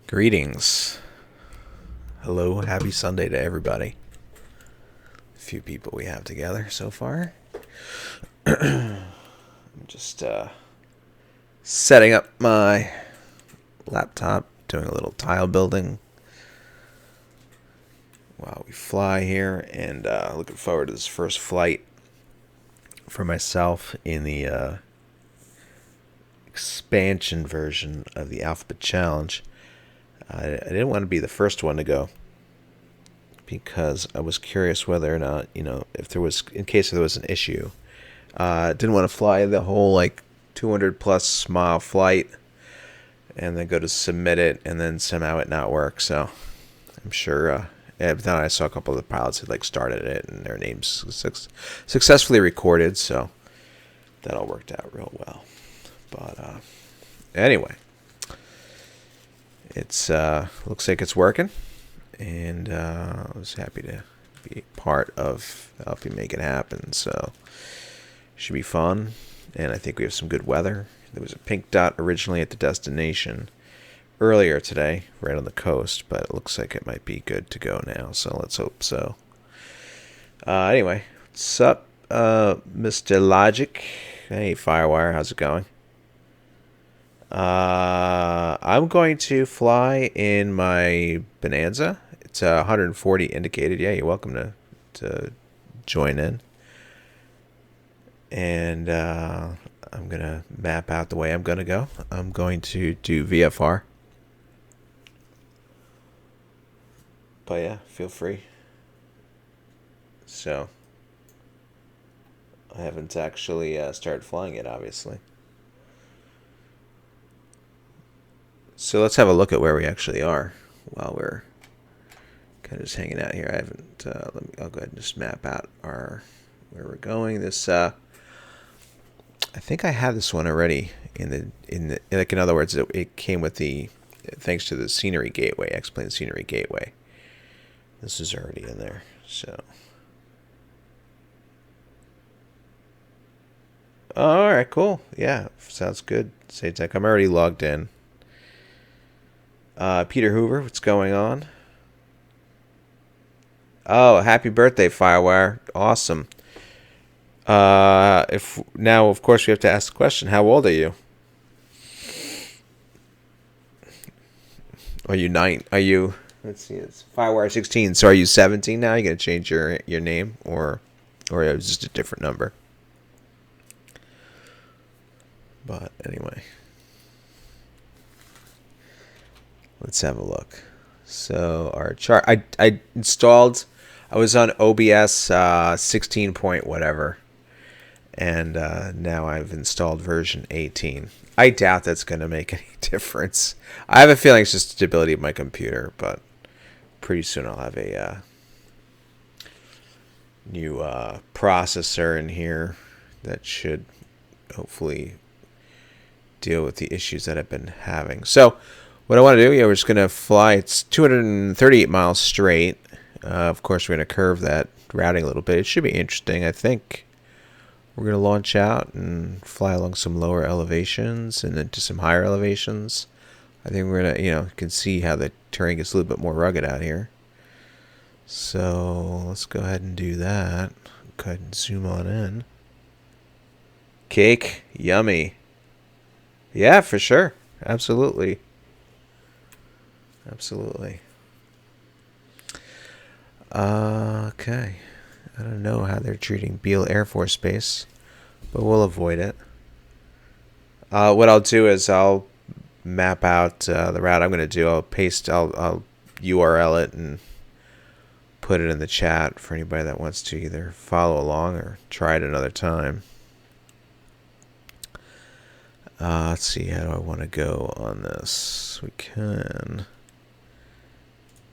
Greetings. Hello, happy Sunday to everybody. A few people we have together so far. I'm just setting up my laptop, doing a little tile building while we fly here, and looking forward to this first flight for myself in the expansion version of the Alphabet Challenge. I didn't want to be the first one to go because I was curious whether or not, if there was, in case there was an issue. Didn't want to fly the whole 200 plus mile flight and then go to submit it and then somehow it not work. So I'm sure. But then I saw a couple of the pilots had started it and their names successfully recorded, so that all worked out real well. But anyway. It's looks like it's working, and I was happy to be part of helping make it happen. So should be fun, and I think we have some good weather. There was a pink dot originally at the destination earlier today, right on the coast, but it looks like it might be good to go now. So let's hope so. Anyway, what's up, Mr. Logic? Hey, Firewire, how's it going? I'm going to fly in my Bonanza. It's 140 indicated. Yeah, you're welcome to join in. And I'm going to map out the way I'm going to go. I'm going to do VFR. But yeah, feel free. So, I haven't actually started flying it, obviously. So let's have a look at where we actually are while we're kind of just hanging out here. I haven't. I'll go ahead and just map out where we're going. This. I think I had this one already in other words, it came with the thanks to the scenery gateway, X-Plane scenery gateway. This is already in there. So. All right, cool. Yeah, sounds good. Saytech, I'm already logged in. Peter Hoover, what's going on? Oh, happy birthday, Firewire. Awesome. If now, of course, we have to ask the question, how old are you? Are you 9? Are you, let's see, it's Firewire 16. So are you 17 now? You going to change your name or is it just a different number? But anyway. Let's have a look. So our chart, I installed, I was on OBS 16 point whatever, and now I've installed version 18. I doubt that's going to make any difference. I have a feeling it's just stability of my computer, but pretty soon I'll have a new processor in here that should hopefully deal with the issues that I've been having. So what I want to do, we're just going to fly. It's 238 miles straight. Of course, we're going to curve that routing a little bit. It should be interesting, I think. We're going to launch out and fly along some lower elevations and then to some higher elevations. I think we're going to, you can see how the terrain gets a little bit more rugged out here. So let's go ahead and do that. Go ahead and zoom on in. Cake, yummy. Yeah, for sure. Absolutely. Absolutely. Okay. I don't know how they're treating Beale Air Force Base, but we'll avoid it. What I'll do is I'll map out the route I'm going to do. I'll URL it and put it in the chat for anybody that wants to either follow along or try it another time. Let's see, how do I want to go on this? We can.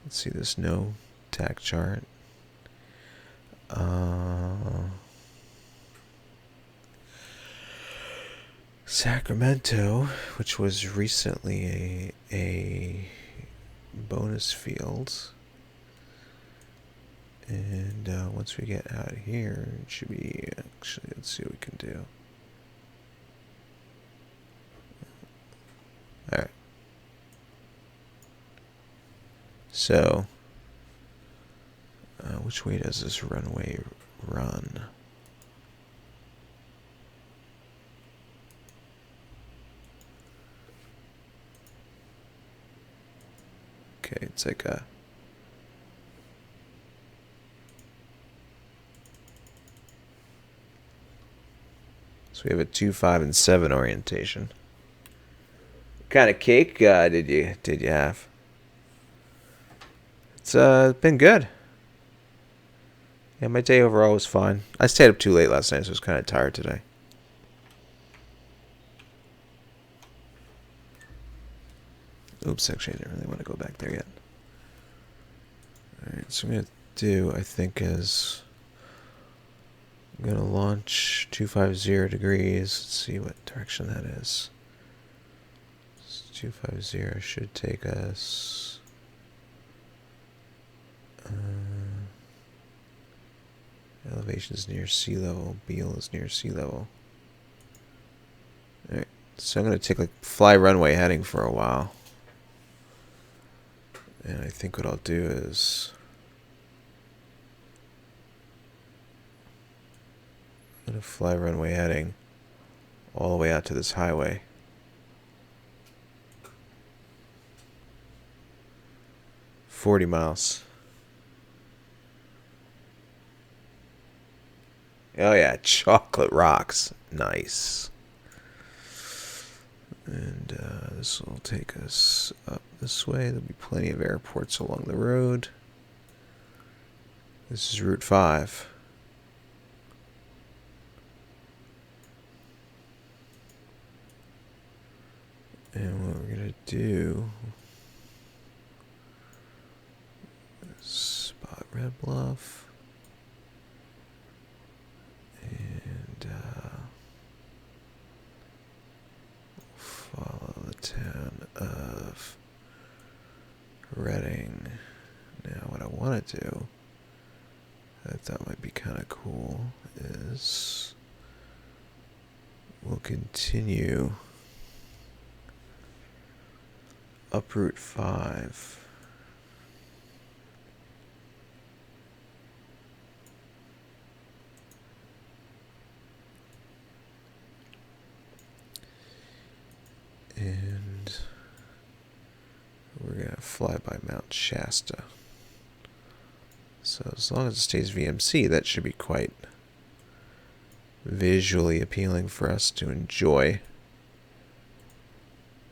Let's see, there's no TAC chart. Sacramento, which was recently a bonus field. And once we get out of here, it should be, actually, let's see what we can do. Alright. So, which way does this runway run? Okay, it's like a... So we have a 2, 5, and 7 orientation. What kind of cake did you have? It's been good. Yeah, my day overall was fine. I stayed up too late last night, so I was kind of tired today. Oops, actually, I didn't really want to go back there yet. Alright, so I'm going to do, I think, is... I'm going to launch 250 degrees. Let's see what direction that is. 250 should take us... elevation is near sea level. Beal is near sea level. Alright, so I'm going to take like fly runway heading for a while. And I think what I'll do is... I'm going to fly runway heading all the way out to this highway. $40 miles. Oh yeah, chocolate rocks. Nice. And this will take us up this way. There'll be plenty of airports along the road. This is Route 5. And what we're going to do is spot Red Bluff. And follow the town of Reading. Now what I want to do, I thought might be kind of cool, is we'll continue up Route 5. And we're going to fly by Mount Shasta. So as long as it stays VMC, that should be quite visually appealing for us to enjoy.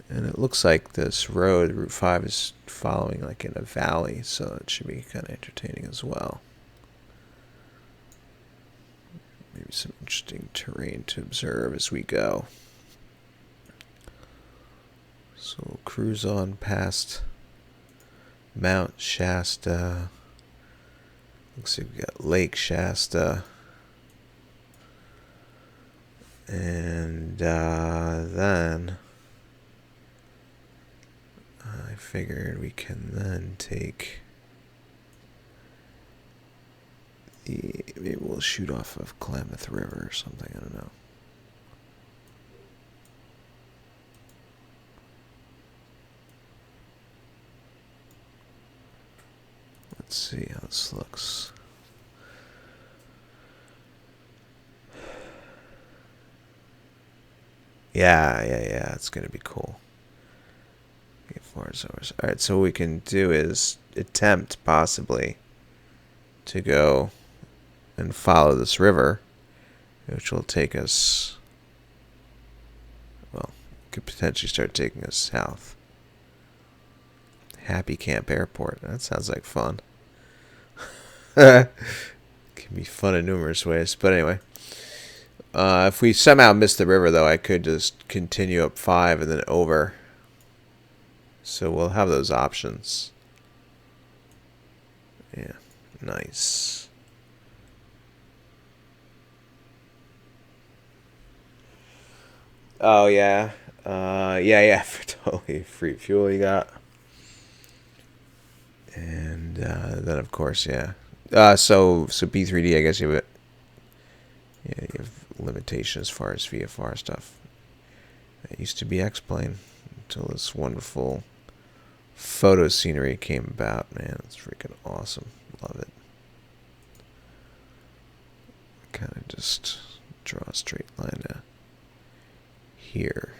And it looks like this road, Route 5, is following like in a valley, so it should be kind of entertaining as well. Maybe some interesting terrain to observe as we go. So we'll cruise on past Mount Shasta. Looks like we've got Lake Shasta. And then I figured we can then take the... Maybe we'll shoot off of Klamath River or something, I don't know. Let's see how this looks. Yeah, it's gonna be cool. Alright, so what we can do is attempt, possibly, to go and follow this river, which will take us, well, could potentially start taking us south. Happy Camp Airport. That sounds like fun. Can be fun in numerous ways. But anyway, if we somehow miss the river, though, I could just continue up 5 and then over. So we'll have those options. Yeah, nice. Oh, yeah. Yeah, for totally free fuel you got. And then, of course, yeah. So B3D, I guess you have you have limitations as far as VFR stuff. It used to be X-Plane until this wonderful photo scenery came about. Man, it's freaking awesome. Love it. Kind of just draw a straight line to here.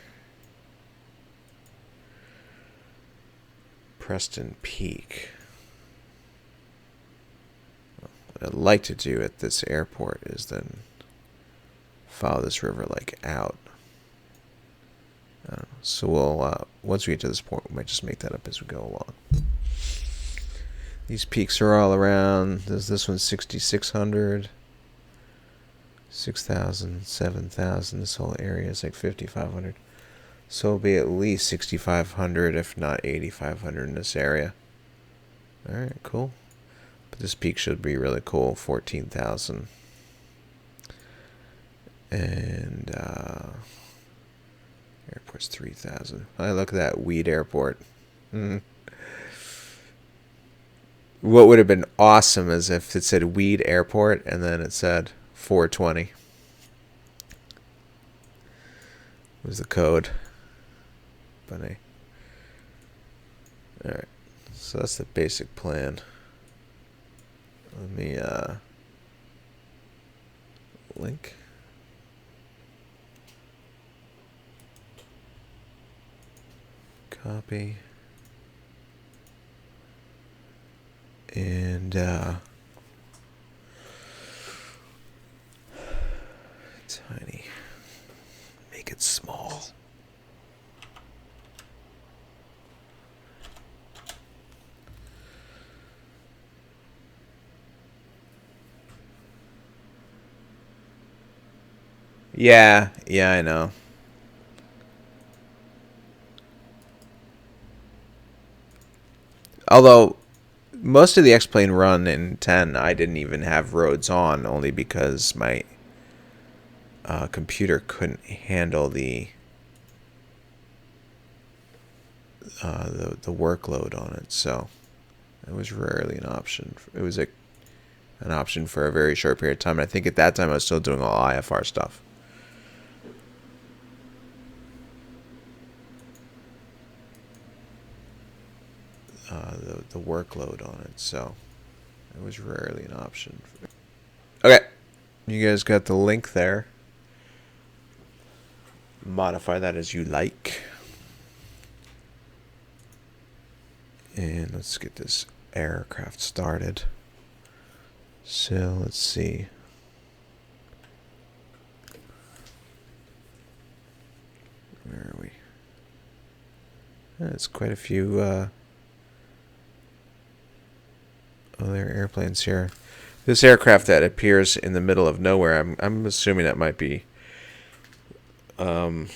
Preston Peak. What I'd like to do at this airport is then follow this river like out. So we'll once we get to this point, we might just make that up as we go along. These peaks are all around. There's this one's 6,600, 6,000, 7,000. This whole area is like 5,500. So it'll be at least 6,500, if not 8,500 in this area. All right, cool. But this peak should be really cool, 14,000. And airport's 3,000. I look at that Weed Airport. What would have been awesome is if it said Weed Airport and then it said 420 was the code. Funny. Alright, so that's the basic plan. Let me link. Copy. And tiny. Make it small. Yeah, I know. Although most of the X-Plane run in 10, I didn't even have roads on, only because my computer couldn't handle the workload on it, so it was rarely an option. It was an option for a very short period of time. And I think at that time I was still doing all IFR stuff. The workload on it, so it was rarely an option. Okay, you guys got the link there. Modify that as you like. And let's get this aircraft started. So let's see. Where are we? There's quite a few other airplanes here. This aircraft that appears in the middle of nowhere, I'm assuming that might be either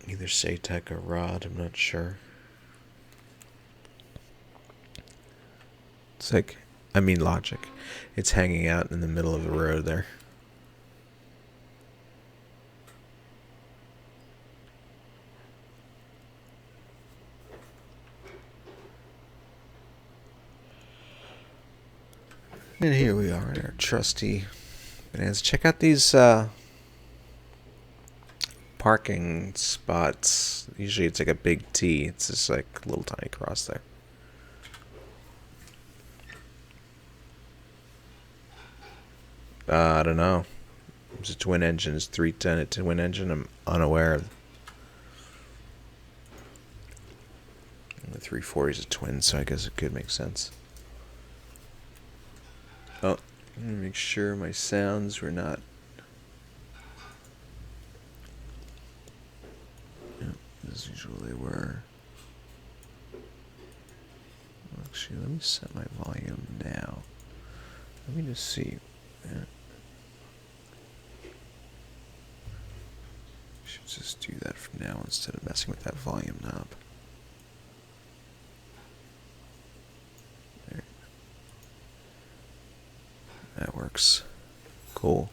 SATEC or ROD, I'm not sure. It's like, I mean Logic. It's hanging out in the middle of the road there. And here we are in our trusty Bonanza. Check out these parking spots. Usually it's like a big T. It's just like a little tiny cross there. I don't know. It's a twin engine. It's 310 a twin engine. I'm unaware of. The 340 is a twin, so I guess it could make sense. Oh, let me make sure my sounds were not. Yep, as usual they were. Actually, let me set my volume now. Let me just see. Yeah. Should just do that from now instead of messing with that volume knob. There. That works. Cool.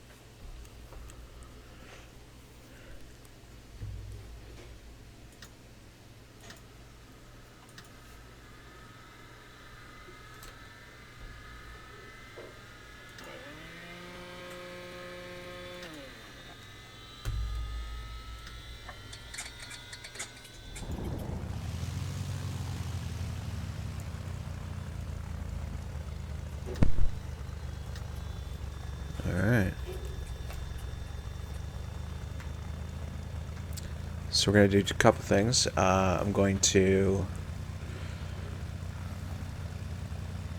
Alright. So we're going to do a couple things. I'm going to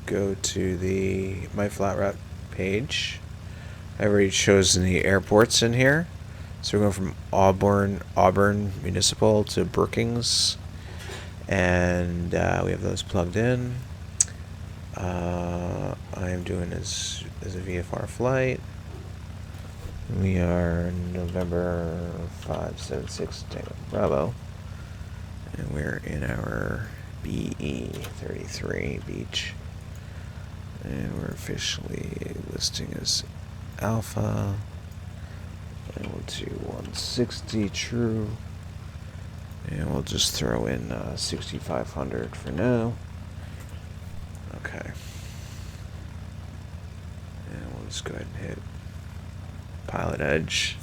go to the My Flat Route page. I already chosen the airports in here. So we're going from Auburn Municipal to Brookings. And we have those plugged in. I am doing this as a VFR flight. We are November 576 Tango Bravo, and we're in our BE33 beach, and we're officially listing as Alpha, and we'll do 160 true, and we'll just throw in 6500 for now. Okay, and we'll just go ahead and hit PilotEdge,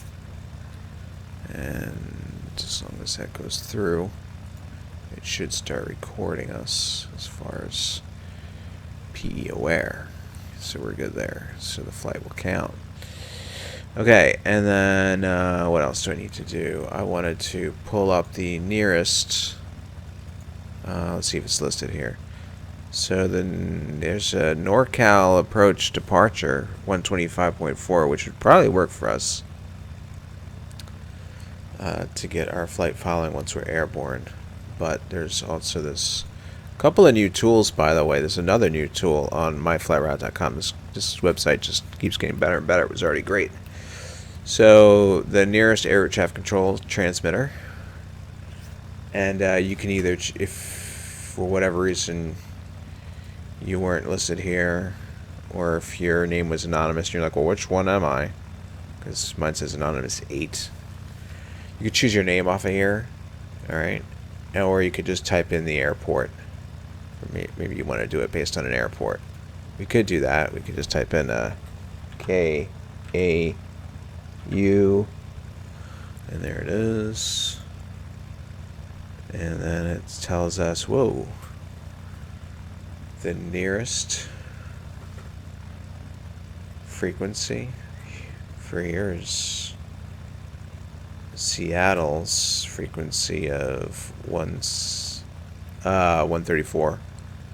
and as long as that goes through, it should start recording us as far as PE aware. So we're good there. So the flight will count. Okay, and then what else do I need to do? I wanted to pull up the nearest. Let's see if it's listed here. So then there's a NorCal approach departure 125.4, which would probably work for us to get our flight following once we're airborne. But there's also this couple of new tools, by the way. There's another new tool on myflightroute.com. This website just keeps getting better and better. It was already great. So the nearest air traffic control transmitter, and you can either, if for whatever reason you weren't listed here, or if your name was anonymous and you're like, well, which one am I? Because mine says anonymous 8. You could choose your name off of here, alright? Or you could just type in the airport. Or maybe you want to do it based on an airport. We could do that. We could just type in KAU, and there it is. And then it tells us, whoa, the nearest frequency for here is Seattle's frequency of 134.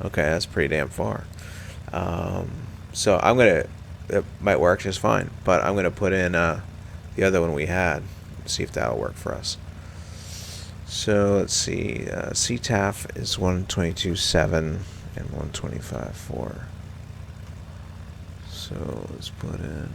Okay, that's pretty damn far. So I'm gonna, it might work just fine, but I'm gonna put in the other one we had, see if that'll work for us. So let's see, CTAF is 122.7 and 125.4. So let's put in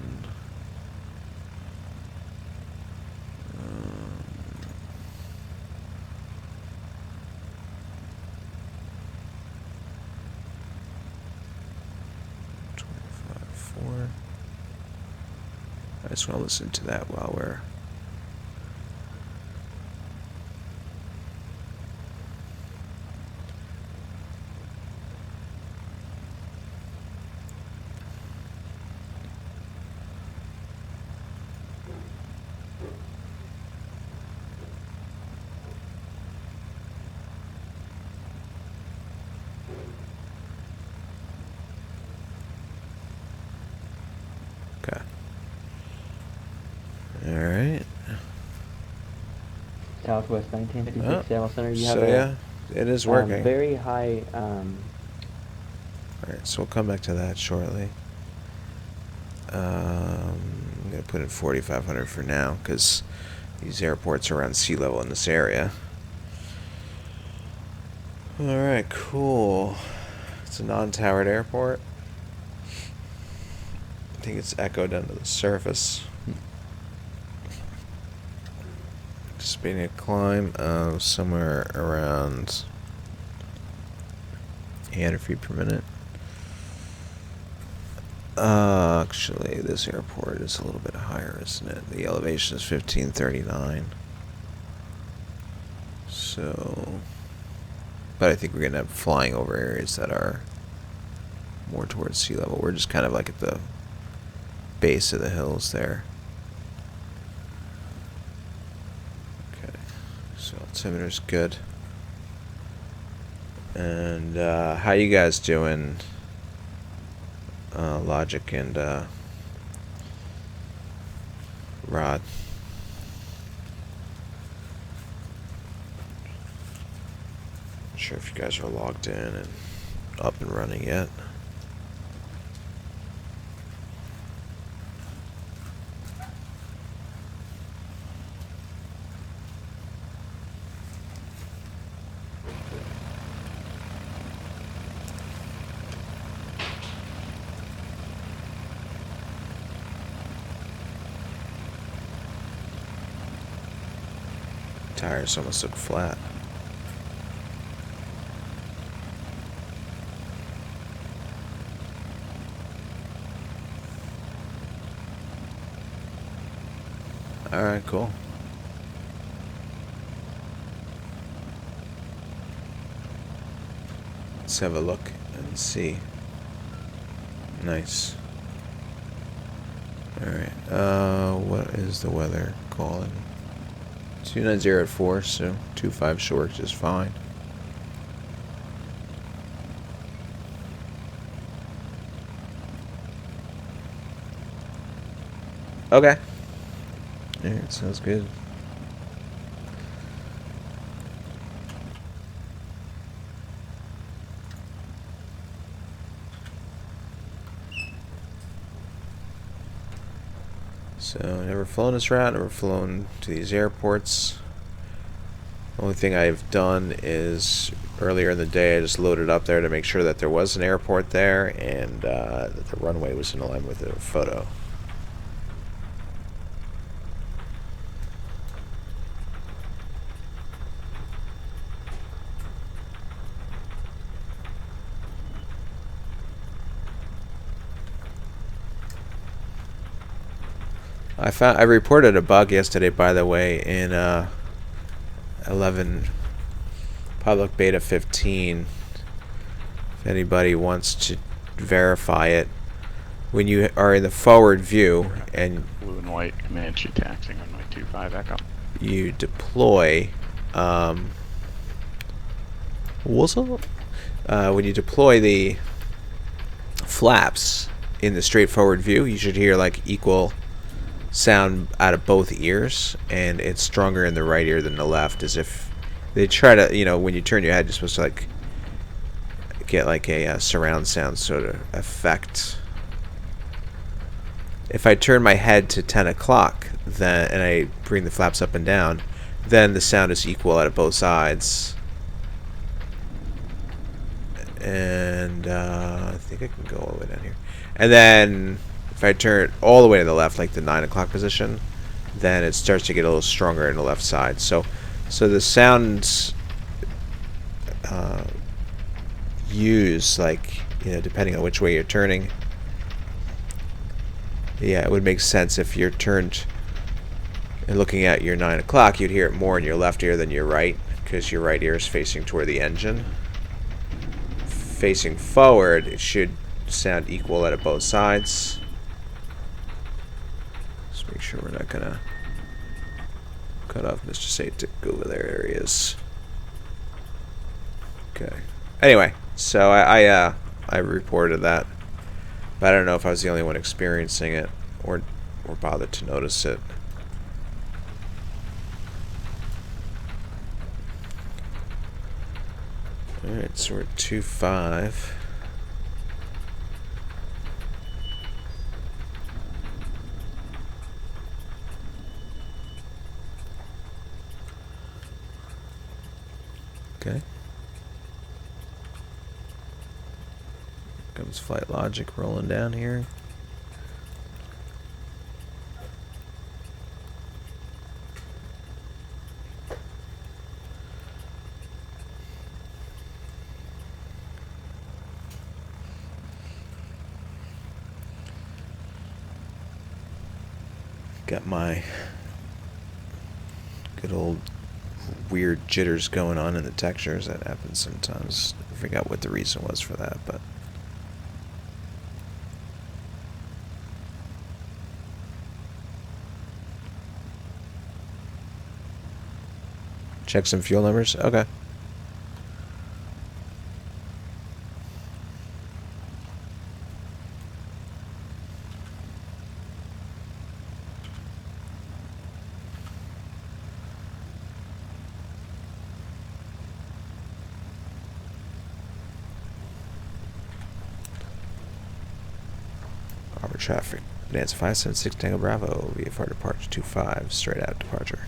25.4. I just want to listen to that while we're okay. All right. Southwest 1956 Seattle Center. You have So yeah, it is working. Very high. All right, so we'll come back to that shortly. I'm gonna put in 4,500 for now because these airports are around sea level in this area. All right, cool. It's a non-towered airport. I think it's echoed under the surface. Anticipating a climb of somewhere around 800 feet per minute. Actually, this airport is a little bit higher, isn't it? The elevation is 1539. So, but I think we're gonna have flying over areas that are more towards sea level. We're just kind of like at the base of the hills there. Okay, so altimeter's good. And how you guys doing? Logic and rod. Not sure if you guys are logged in and up and running yet. Tires almost look flat. Alright, cool. Let's have a look and see. Nice. Alright, what is the weather calling? 290 at 4, so 25 short is fine. Okay. Alright, sounds good. So, never flown this route, never flown to these airports. The only thing I've done is earlier in the day I just loaded up there to make sure that there was an airport there and that the runway was in alignment with the photo. I reported a bug yesterday, by the way, in 11 public beta 15. If anybody wants to verify it, when you are in the forward view and blue and white Comanche taxing on my 25 Echo, you deploy when you deploy the flaps in the straightforward view, you should hear like equal sound out of both ears, and it's stronger in the right ear than the left, as if they try to, you know, when you turn your head you're supposed to like get like a surround sound sort of effect. If I turn my head to 10 o'clock then and I bring the flaps up and down, then the sound is equal out of both sides. And I think I can go all the way down here. And then if I turn it all the way to the left, like the 9 o'clock position, then it starts to get a little stronger in the left side. So the sounds use, like, you know, depending on which way you're turning. Yeah, it would make sense if you're turned and looking at your 9 o'clock, you'd hear it more in your left ear than your right, because your right ear is facing toward the engine. Facing forward, it should sound equal out of both sides. Just make sure we're not gonna cut off Mr. Satic over their areas. Okay. Anyway, so I reported that, but I don't know if I was the only one experiencing it or bothered to notice it. Alright, so we're at 2.5. Okay. Comes Flight Logic rolling down here. Got my good old weird jitters going on in the textures. That happens sometimes. I forgot what the reason was for that, but check some fuel numbers. Okay. traffic. Bonanza 576 Tango Bravo, VFR departure 25, straight out departure.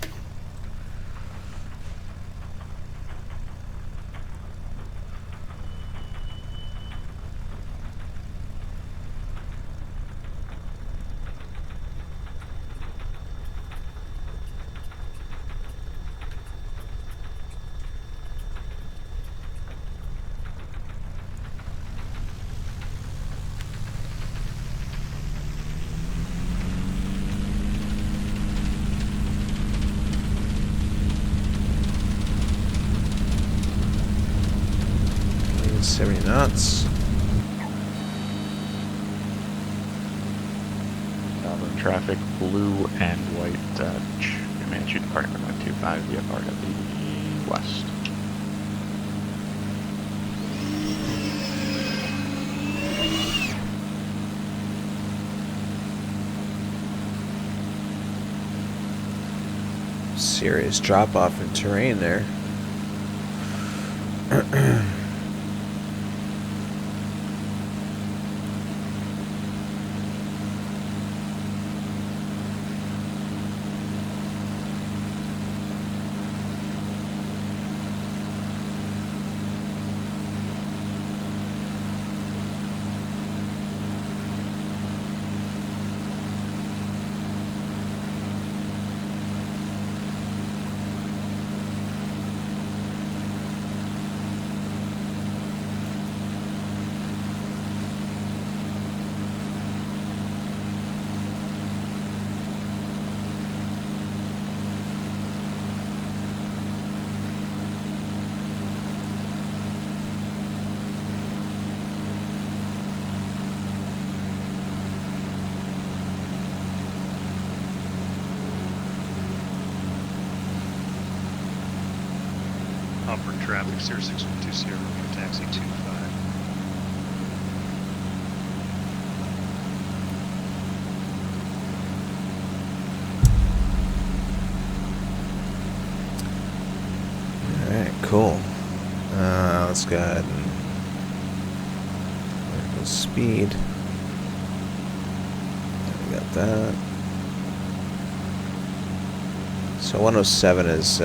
Lean 70 knots. Auburn traffic, blue and white Dutch. Comanche departing runway 25, VFR KBV west. Serious drop off in terrain there. Auburn traffic 06120 for taxi 25. Alright, cool. Let's go ahead and vertical speed. We got that. So 107 is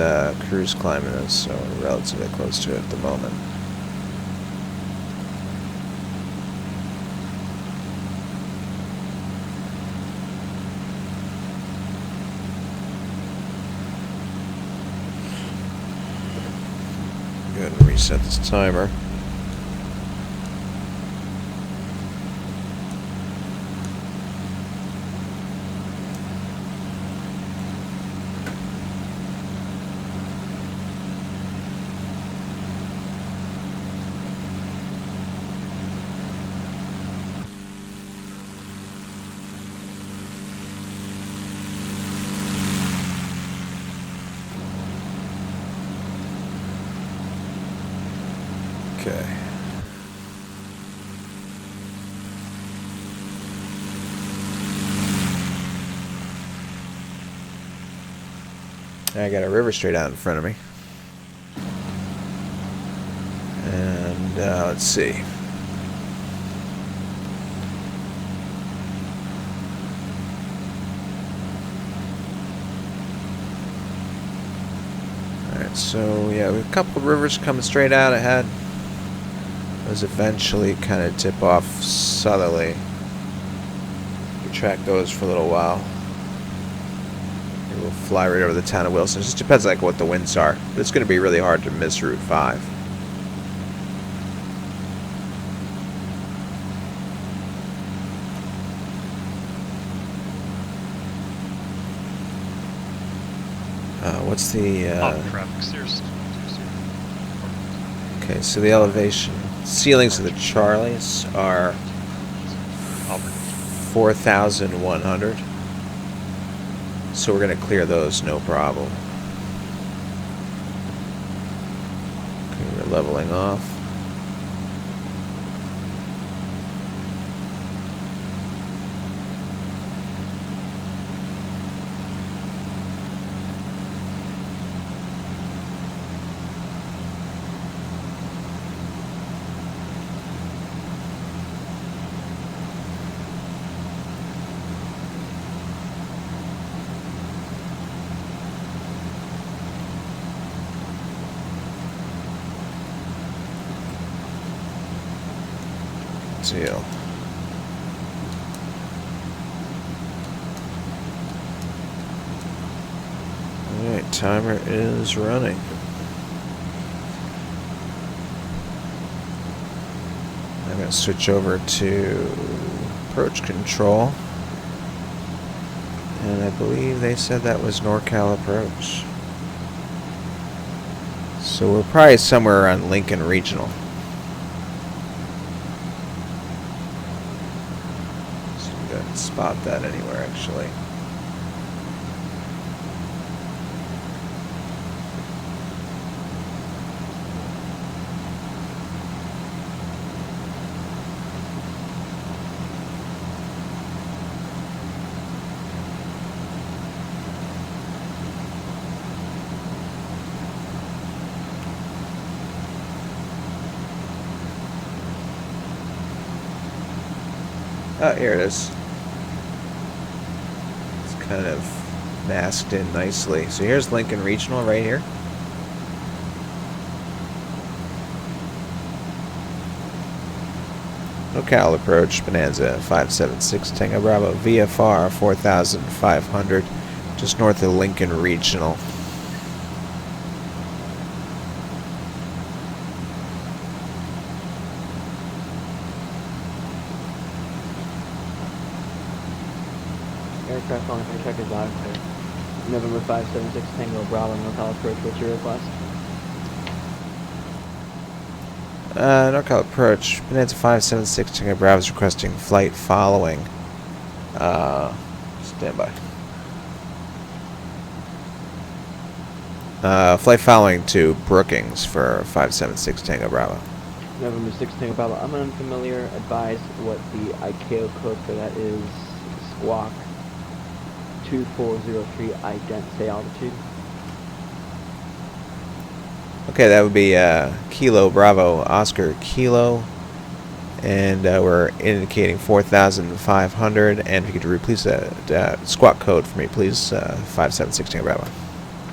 cruise climbing us, so we're relatively close to it at the moment. Go ahead and reset this timer. Okay. I got a river straight out in front of me. And let's see. Alright, so yeah, we have a couple of rivers coming straight out ahead. Those eventually kind of tip off southerly. We track those for a little while. Maybe we'll fly right over the town of Wilson. It just depends like what the winds are. But it's going to be really hard to miss Route 5. What's the... Auburn traffic 06120. Okay, so the elevation ceilings of the Charlies are 4,100. So we're going to clear those, no problem. Okay, we're leveling off. deal. Alright, timer is running. I'm going to switch over to approach control. And I believe they said that was NorCal approach. So we're probably somewhere around Lincoln Regional. So we can spot that anywhere, actually. Oh, here it is. It's kind of masked in nicely. So here's Lincoln Regional right here. NorCal approach, Bonanza 576 Tango Bravo, VFR 4500, just north of Lincoln Regional. Aircraft on check is live clear. November 576 Tango Bravo, NorCal approach. What's your request? NorCal approach, Bonanza 576 Tango Bravo is requesting flight following. Stand by. Flight following to Brookings for 576 Tango Bravo. November 6 Tango Bravo. I'm unfamiliar. Advise what the ICAO code for that is. Squawk 2403 ident. Say altitude. Okay, that would be Kilo Bravo Oscar Kilo, and we're indicating 4,500. And if you could replace that squawk code for me, please, 576 Tango Bravo.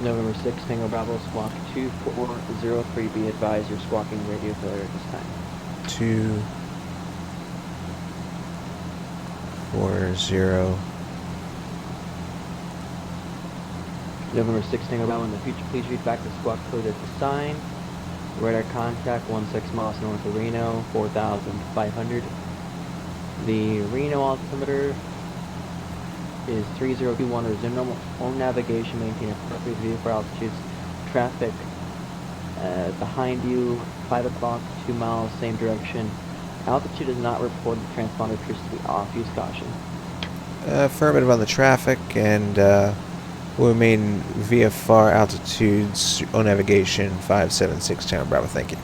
November 6 Tango Bravo. Squawk 2403. Be advised your squawking radio failure at this time. 240. November 6 Tango Bravo. In the future, please read back the squawk code as assigned. Radar contact 16 miles north of Reno, 4,500. The Reno altimeter is 3021. Resume normal own navigation, maintain appropriate VFR altitudes. Traffic behind you, 5 o'clock, 2 miles, same direction. Altitude is not reported. Transponder appears to be off. Use caution. Affirmative on the traffic, and we'll remain VFR altitudes on navigation 576 Tango Bravo. Thank you.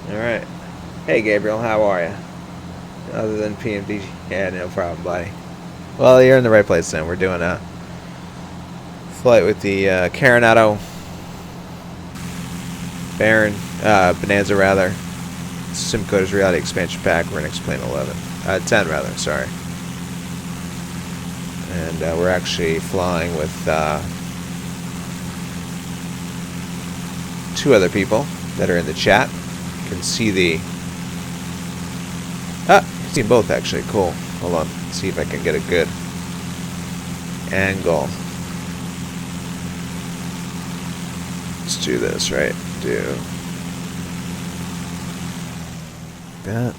Alright. Hey Gabriel, how are you? Other than PMD, yeah, no problem, buddy. Well, you're in the right place then. We're doing a flight with the Carenado Bonanza rather. SimCoder's reality expansion pack. We're in Explain 10 rather, sorry. And we're actually flying with 2 other people that are in the chat. You can see the... you can see them both actually. Cool. Hold on. Let's see if I can get a good angle. Let's do this, right? Do that.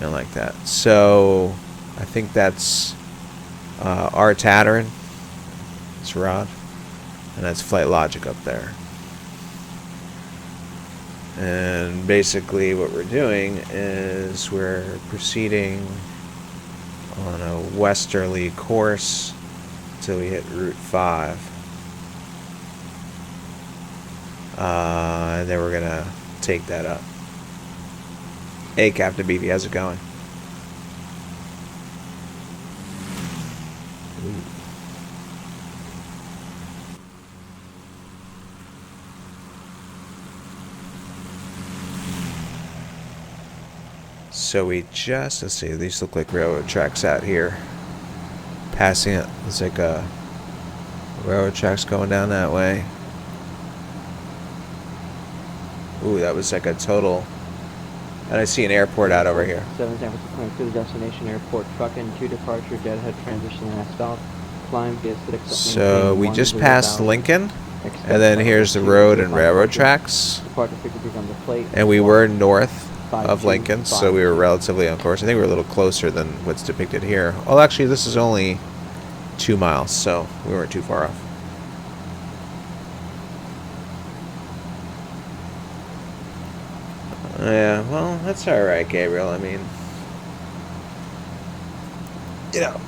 I like that. So... I think that's our Tattern. It's Rod. And that's Flight Logic up there. And basically what we're doing is we're proceeding on a westerly course until we hit Route 5. And then we're going to take that up. Hey, Captain BV, how's it going? So we just, let's see, these look like railroad tracks out here. Passing it, looks like railroad tracks going down that way. Ooh, that was like a total. And I see an airport out over here. 7 San Francisco to the destination airport. Truck in 2 departure, deadhead transition last stop. Climb via 6. So we just passed Lincoln, and then here's the road and railroad tracks. Departure frequencies on the plate. And we were north of 52, Lincoln, so we were relatively on course. I think we were a little closer than what's depicted here. Oh, actually, this is only 2 miles, so we weren't too far off. Yeah, well, that's all right, Gabriel. I mean, you know,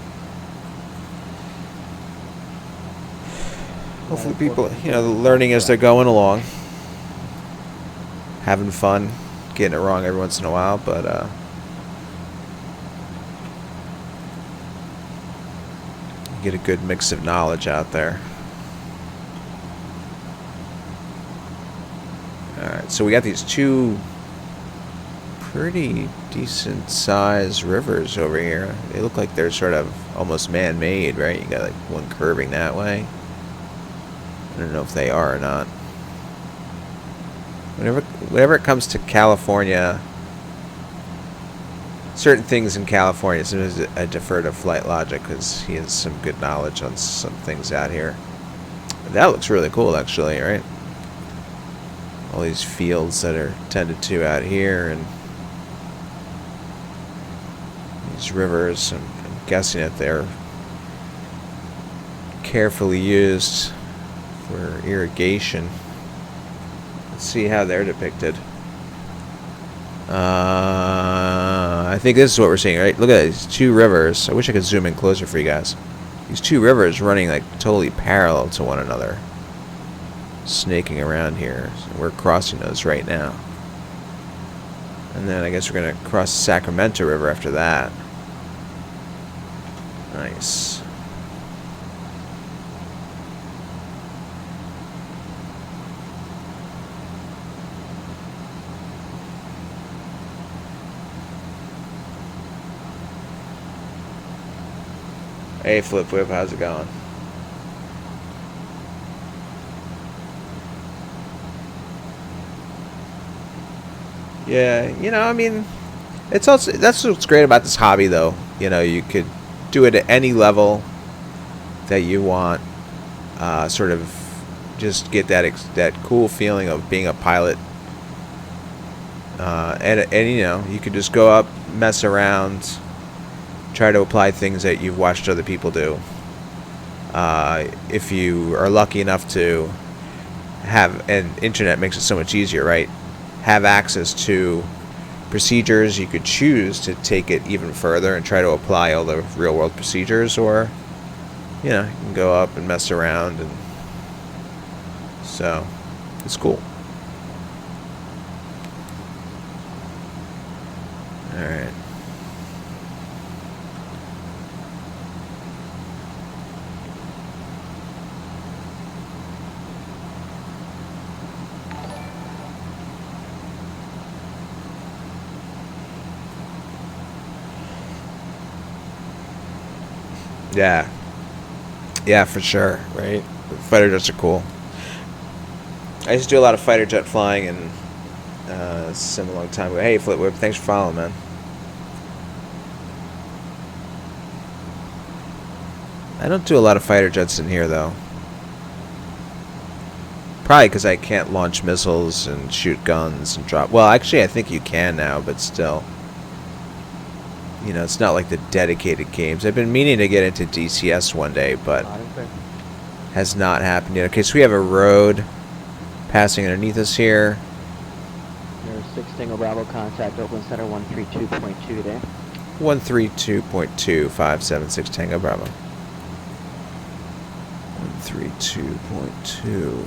hopefully people, you know, learning as they're going along, having fun, getting it wrong every once in a while, but get a good mix of knowledge out there. All right, so we got these two pretty decent sized rivers over here. They look like they're sort of almost man-made, right? You got like one curving that way. I don't know if they are or not. Whenever it comes to California, certain things in California, sometimes I defer to Flight Logic because he has some good knowledge on some things out here. That looks really cool, actually, right? All these fields that are tended to out here, and these rivers. I'm guessing that they're carefully used for irrigation. Let's see how they're depicted. I think this is what we're seeing, right? Look at these two rivers. I wish I could zoom in closer for you guys. These two rivers running like totally parallel to one another, snaking around here. So we're crossing those right now. And then I guess we're going to cross the Sacramento River after that. Nice. Hey, Flip Whip, how's it going? Yeah, you know, I mean, it's also, that's what's great about this hobby, though. You know, you could do it at any level that you want. Sort of just get that cool feeling of being a pilot. And you know, you could just go up, mess around, try to apply things that you've watched other people do. If you are lucky enough to have, and internet makes it so much easier, right? Have access to procedures, you could choose to take it even further and try to apply all the real world procedures, or you know, you can go up and mess around, and so it's cool. All right. Yeah. Yeah, for sure, right? Fighter jets are cool. I used to do a lot of fighter jet flying and sim a long time ago. Hey, Flip Whip, thanks for following, man. I don't do a lot of fighter jets in here, though. Probably because I can't launch missiles and shoot guns and drop... Well, actually, I think you can now, but still. You know, it's not like the dedicated games. I've been meaning to get into DCS one day, but has not happened yet. Okay, so we have a road passing underneath us here. There's 6 Tango Bravo contact, Oakland Center 132.2 there. 132.2576 Tango Bravo. 132.2.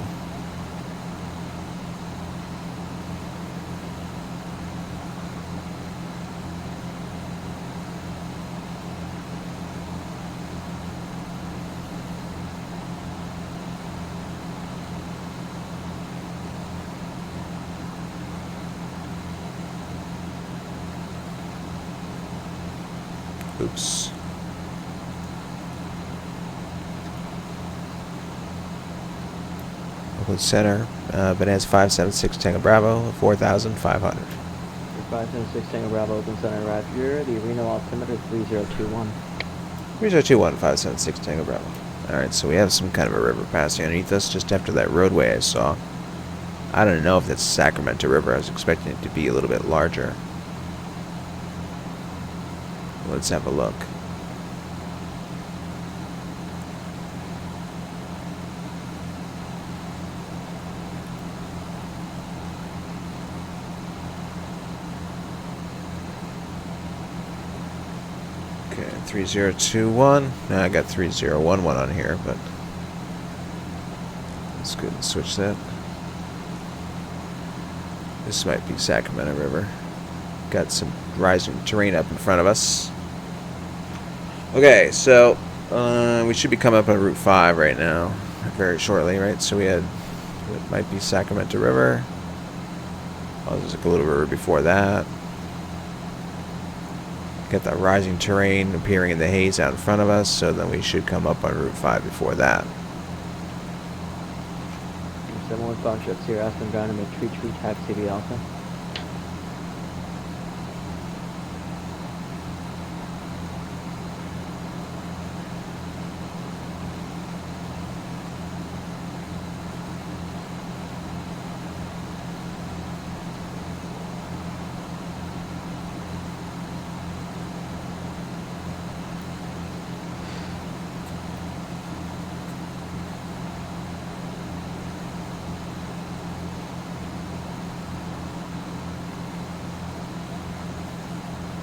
Oops. with center, Bonanza 576 Tango Bravo, 4,500. 576 Tango Bravo, open center Roger. The Reno altimeter 3021. 3021, 576 Tango Bravo. Alright, so we have some kind of a river passing underneath us just after that roadway I saw. I don't know if that's Sacramento River. I was expecting it to be a little bit larger. Let's have a look. Okay, 3021. Now I got 3011 on here, but let's go and switch that. This might be Sacramento River. Got some rising terrain up in front of us. Okay, so we should be coming up on Route 5 right now, very shortly, right? So we had, it might be Sacramento River. Oh, there's like a little river before that. Got that rising terrain appearing in the haze out in front of us, so then we should come up on Route 5 before that. 715 ships here, Aspen ground and tree KBFL Alpha.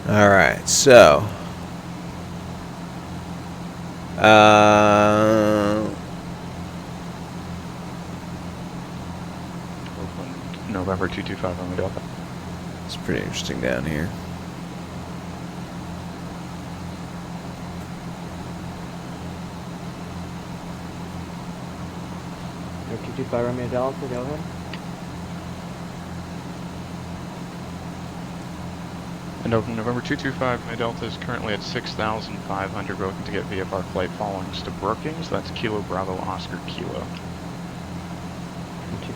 Alright, so November 225 on the Delta. it's pretty interesting down here. Air 225 Romeo Delta, go ahead. And November 225, my Delta is currently at 6,500. We're looking to get VFR flight followings to Brookings. That's Kilo Bravo Oscar Kilo.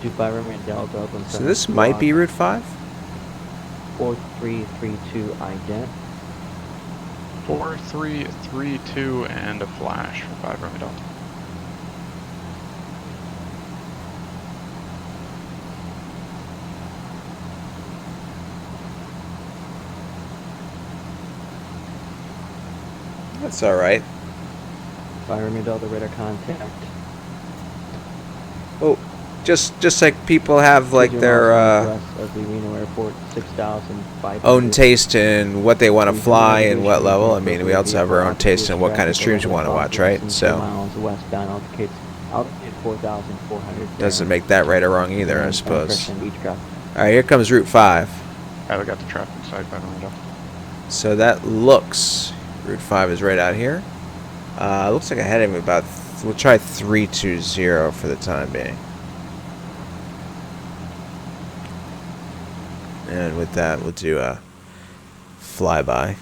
225 Romeo Delta, open So this might be Route 5? 4332 ident. 4332 and a flash for 5 Romeo Delta. That's alright. 5 Romeo Delta radar contact. Oh, just like people have like their West of the Reno Airport, 6,500. own taste in what they want to fly and what level. I mean, we also have our own taste in what kind of streams we want to watch, right? So miles westbound, altitude 4,400. doesn't make that right or wrong either, I And suppose. Beechcraft. Alright, here comes Route 5. I got the traffic side 5 Romeo Delta. So that looks, Route 5 is right out here. Looks like ahead of me about, we'll try 320 for the time being. And with that, we'll do a flyby.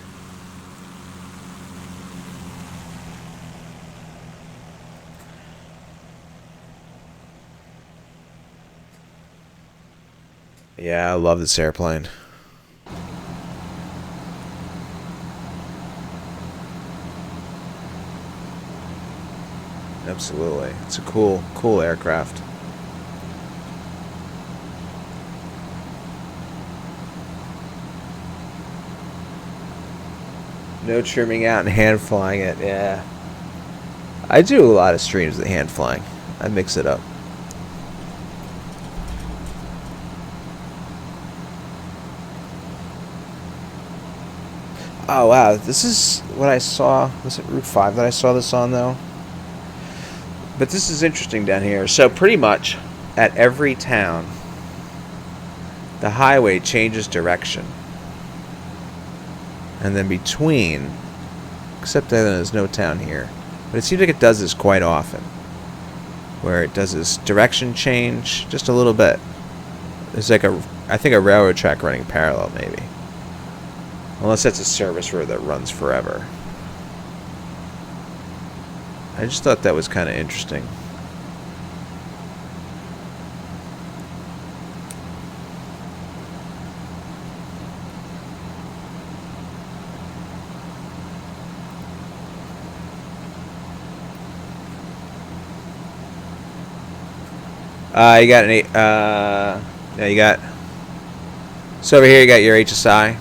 Yeah, I love this airplane. Absolutely. It's a cool aircraft. No trimming out and hand flying it, yeah. I do a lot of streams with hand flying. I mix it up. Oh wow, this is what I saw. Was it Route 5 that I saw this on though? But this is interesting down here. So pretty much at every town, the highway changes direction. And then between, except that there's no town here, but it seems like it does this quite often, where it does this direction change just a little bit. There's like I think a railroad track running parallel maybe, unless that's a service road that runs forever. I just thought that was kind of interesting. You got an no, you got. So over here you got your HSI.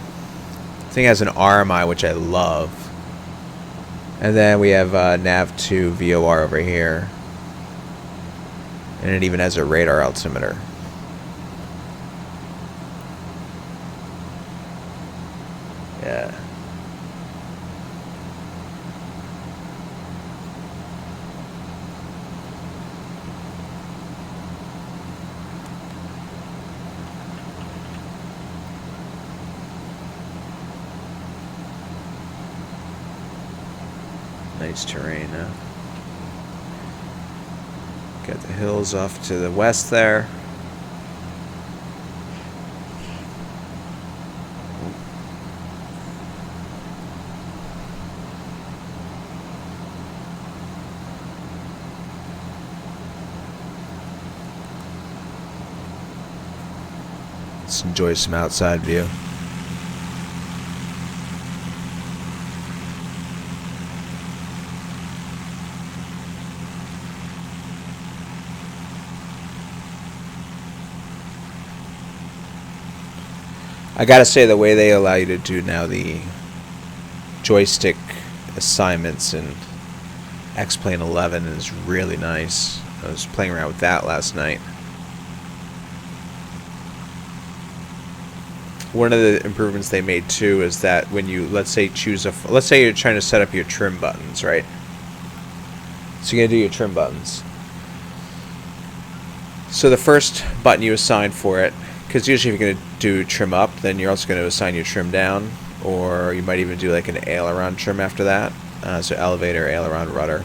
Thing has an RMI, which I love. And then we have nav2 VOR over here. And it even has a radar altimeter. Yeah. Nice terrain, huh? Got the hills off to the west there. Let's enjoy some outside view. I gotta say, the way they allow you to do now the joystick assignments in X-Plane 11 is really nice. I was playing around with that last night. One of the improvements they made too is that when you, let's say you're trying to set up your trim buttons, right? So you're gonna do your trim buttons. So the first button you assign for it, because usually if you're going to do trim up, then you're also going to assign your trim down, or you might even do like an aileron trim after that. So elevator, aileron, rudder.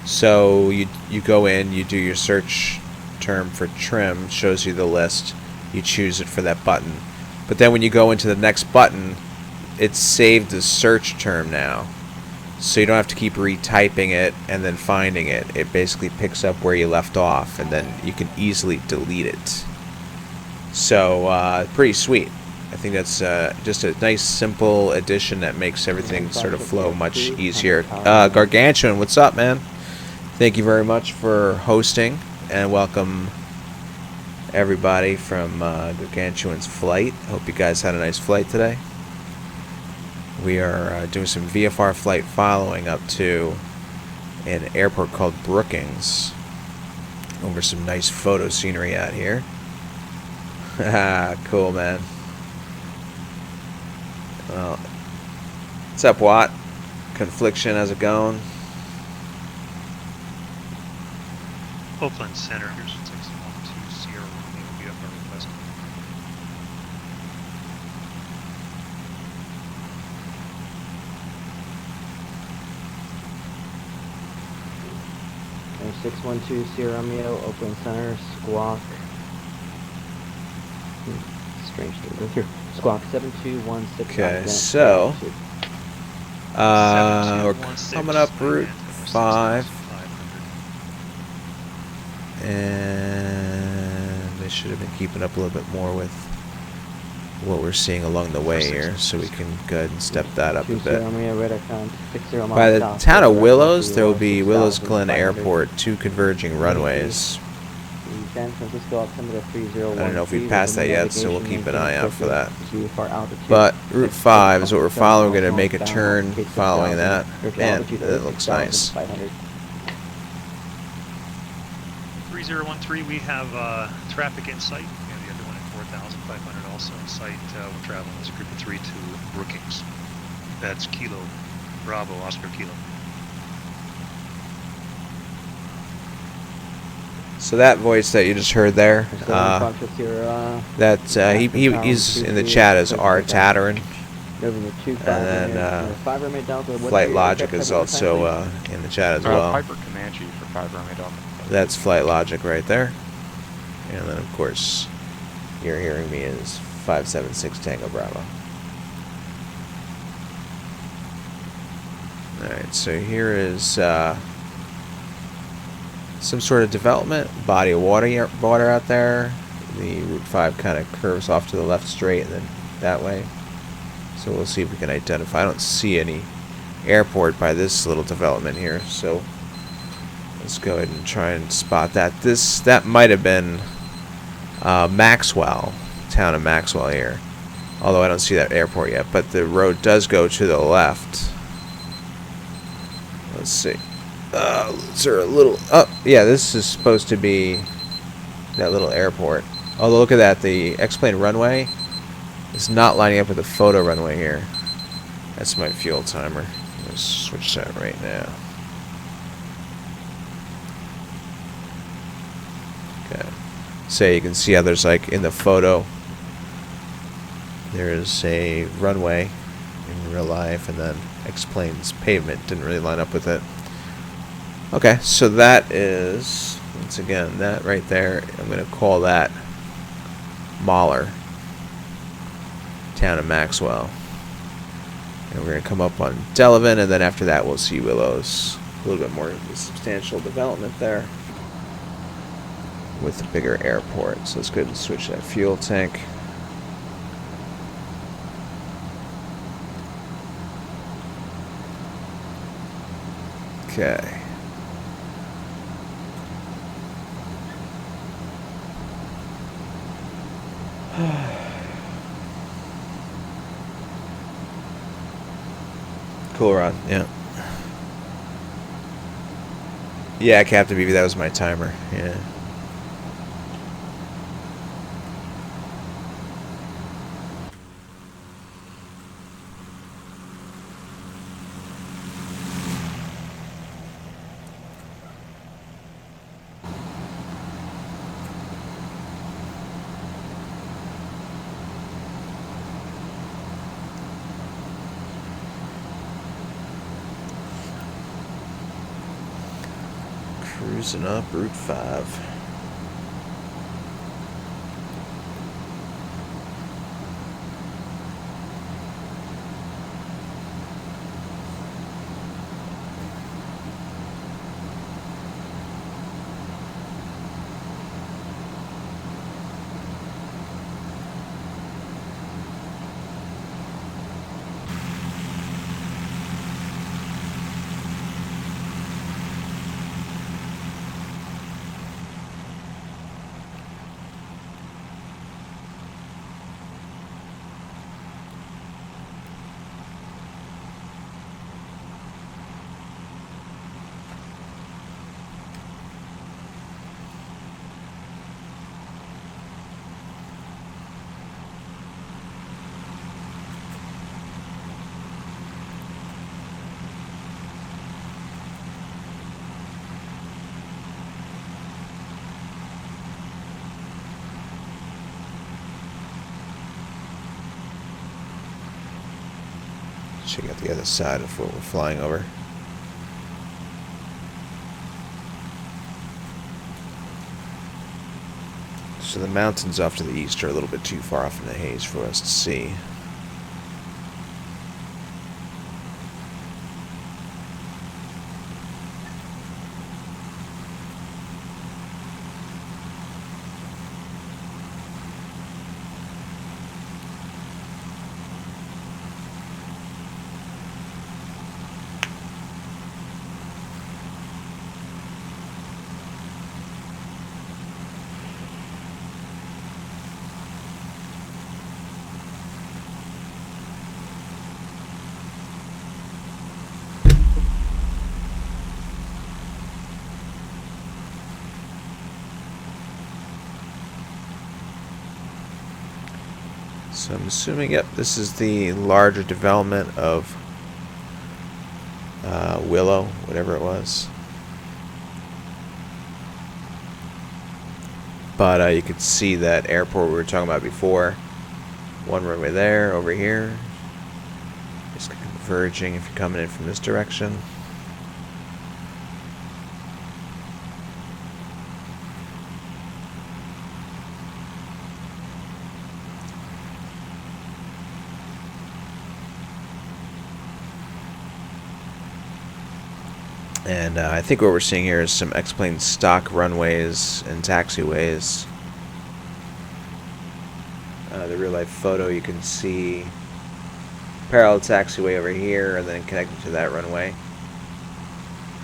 So you go in, you do your search term for trim, shows you the list, you choose it for that button. But then when you go into the next button, it's saved as search term now. So you don't have to keep retyping it and then finding it. It basically picks up where you left off, and then you can easily delete it. So, pretty sweet. I think that's just a nice, simple addition that makes everything sort of flow much easier. Gargantuan, what's up, man? Thank you very much for hosting, and welcome everybody from Gargantuan's flight. Hope you guys had a nice flight today. We are doing some VFR flight following up to an airport called Brookings. Over some nice photo scenery out here. Cool, man. Well, what's up, Watt? Confliction, how's it going? Oakland Center, here's 6120 VFR request. And 612 Sierra Romeo, Oakland Center, Squawk. Strange thing to go through. Squawk 72165. Okay, so we're coming up Route 5, and they should have been keeping up a little bit more with what we're seeing along the way here, so we can go ahead and step that up a bit. By the town of Willows, there will be Willows Glen Airport, 2 converging runways. San Francisco altimeter 3013. I don't know if we passed that yet, so we'll keep an eye out for that. But Route 5 is what we're following. We're going to make a turn following that. Man, that looks nice. 3013, we have traffic in sight. We have the other one at 4,500 also in sight. We're traveling as a group of 3 to Brookings. That's Kilo Bravo, Oscar Kilo. So that voice that you just heard there, he's in the chat as R. Tattern. And then Flight Logic is also in the chat as well. Piper Comanche for 5 Romeo Delta. That's Flight Logic right there. And then, of course, you're hearing me as 576 Tango Bravo. Alright, so here is some sort of development, body of water out there. The Route 5 kind of curves off to the left straight and then that way. So we'll see if we can identify. I don't see any airport by this little development here, so Let's go ahead and try and spot that. That might have been Maxwell, town of Maxwell here. Although I don't see that airport yet, but the road does go to the left. Let's see. Is there a little... Oh, yeah, this is supposed to be that little airport. Although, look at that. The X-plane runway is not lining up with the photo runway here. That's my fuel timer. Let's switch that right now. Okay. So you can see how there's, like, in the photo, there's a runway in real life, and then X-plane's pavement didn't really line up with it. Okay, so that is, once again, that right there, I'm going to call that Mahler, town of Maxwell. And we're going to come up on Delavan, and then after that we'll see Willows. A little bit more substantial development there with a bigger airport. So let's go ahead and switch that fuel tank. Okay. Cool rod, yeah. Yeah, KAPV, that was my timer, yeah. Cruising up Route 5. Check out the other side of what we're flying over. So the mountains off to the east are a little bit too far off in the haze for us to see. So I'm assuming, yep, this is the larger development of Willow, whatever it was. But you could see that airport we were talking about before. One runway there, over here. Just converging if you're coming in from this direction. And I think what we're seeing here is some X-plane stock runways and taxiways. The real-life photo, you can see parallel taxiway over here and then connected to that runway.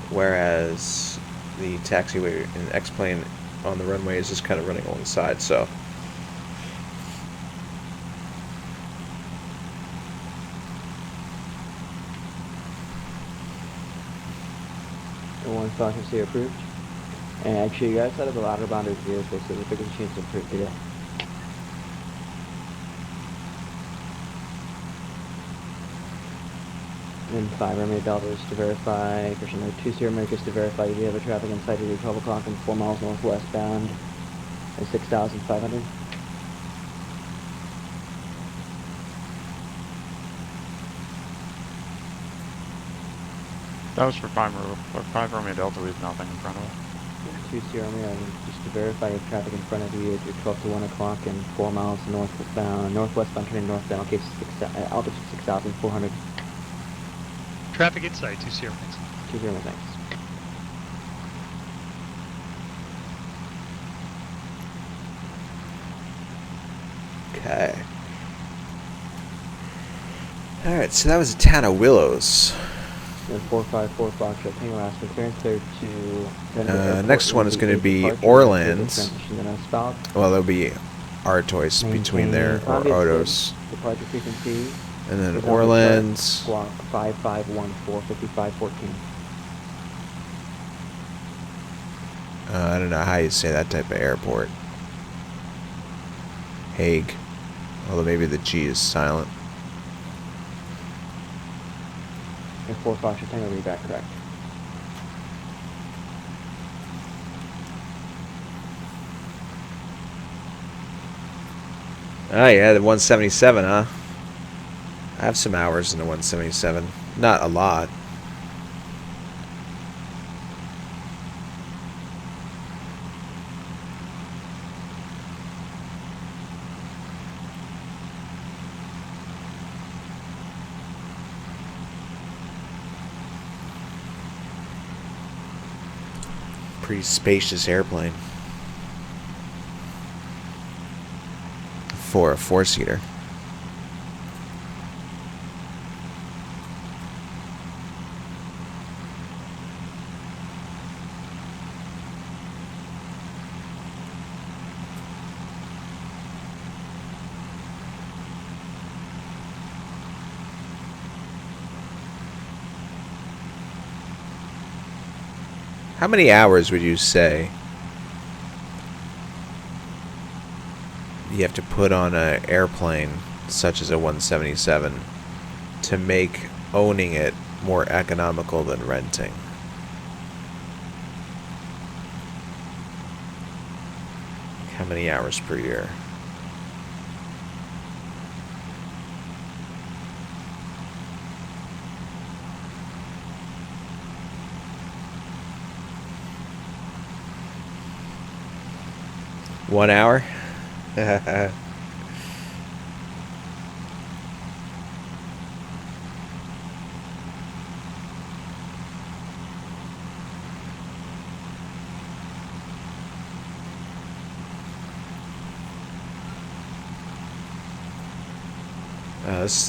Whereas the taxiway and X-plane on the runway is just kind of running alongside, so. The one occupancy approved. And actually, you guys out of the ladder boundary here, so there's a bigger chance to approve today. And 5 Romeo Deltas to verify, Christian Road 20 Americas to verify you do have a traffic inside of 12 o'clock and 4 miles northwest bound at 6,500. That was for 5 Romeo Delta. We have nothing in front of us. 20 Romeo, just to verify you have traffic in front of you at your 12 to 1 o'clock and 4 miles northwest bound turning northbound, okay, altitude 6,400. Traffic inside, 20, thanks. 20, thanks. Okay. Alright, so that was the town of Willows. And 454 Foxtrot Tango asking clearance clear to... next one is going to be Orleans. Well, there'll be Artois between there, or Otos. Departure frequency. And then Orleans. Squawk 5514, 5514. I don't know how you say that type of airport. Hague. Although maybe the G is silent. And 4 Foxtrot Tango read back correct. Oh yeah, the 177, huh? I have some hours in the 177. Not a lot. Pretty spacious airplane for a 4-seater. How many hours would you say you have to put on an airplane such as a 177 to make owning it more economical than renting? How many hours per year? One hour?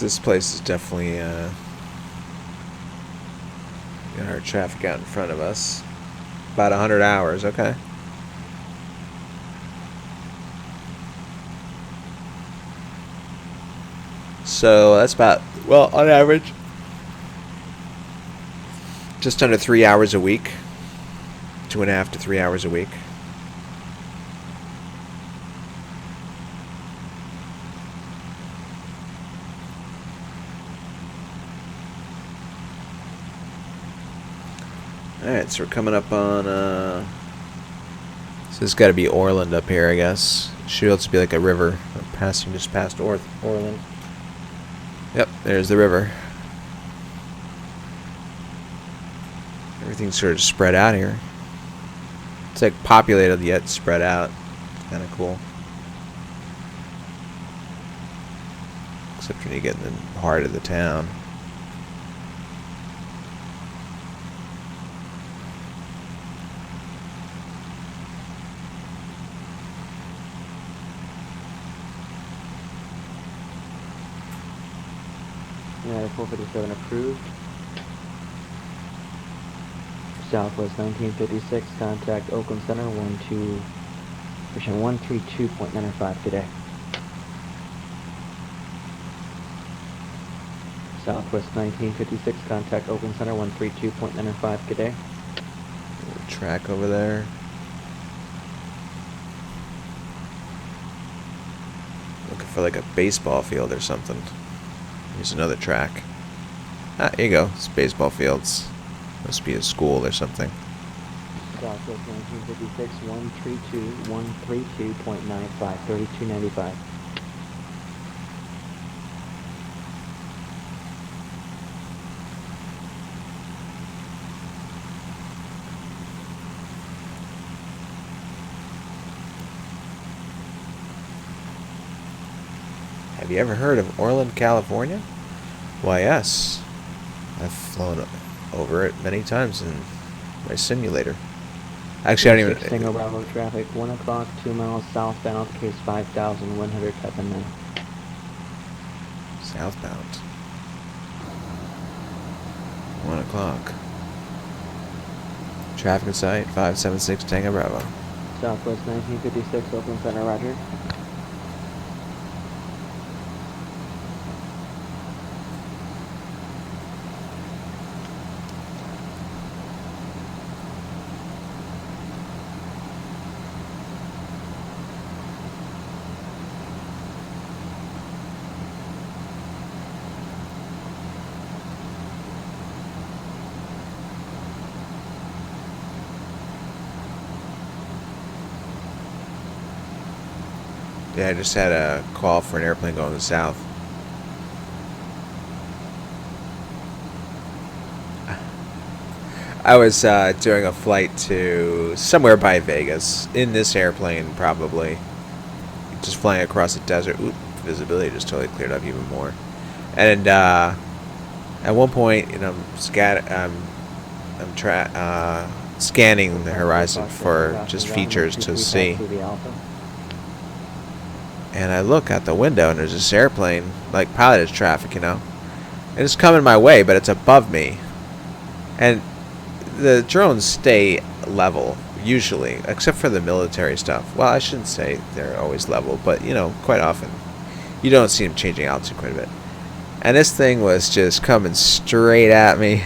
This place is definitely got our traffic out in front of us. About 100 hours, okay. So that's about, well, on average, just under 3 hours a week. 2.5 to 3 hours a week. Alright, so we're coming up on, so this has got to be Orland up here, I guess. Should also be like a river passing just past Orland. Yep, there's the river. Everything's sort of spread out here. It's like populated yet spread out. Kind of cool. Except when you get in the heart of the town. Yeah, 457 approved. Southwest 1956, contact Oakland Center, 132.95, good day. Southwest 1956, contact Oakland Center, 132.95, good day. Little track over there. Looking for like a baseball field or something. Here's another track. Ah, here you go. It's baseball fields. Must be a school or something. Southwest 1956, 132.95, 3295. Have you ever heard of Orland, California? Why, yes. I've flown over it many times in my simulator. Actually, I don't even... Tango Bravo traffic, 1 o'clock, 2 miles southbound, case 5100, type in there. Southbound. 1 o'clock. Traffic in sight, 576 Tango Bravo. Southwest 1956, Oakland Center, roger. Yeah, I just had a call for an airplane going south. I was doing a flight to somewhere by Vegas, in this airplane probably. Just flying across the desert. Ooh, visibility just totally cleared up even more. And at one point, you know, I'm scanning the horizon for just features to see. And I look out the window, and there's this airplane, like piloted traffic, you know. And it's coming my way, but it's above me. And the drones stay level, usually, except for the military stuff. Well, I shouldn't say they're always level, but, you know, quite often. You don't see them changing altitude quite a bit. And this thing was just coming straight at me.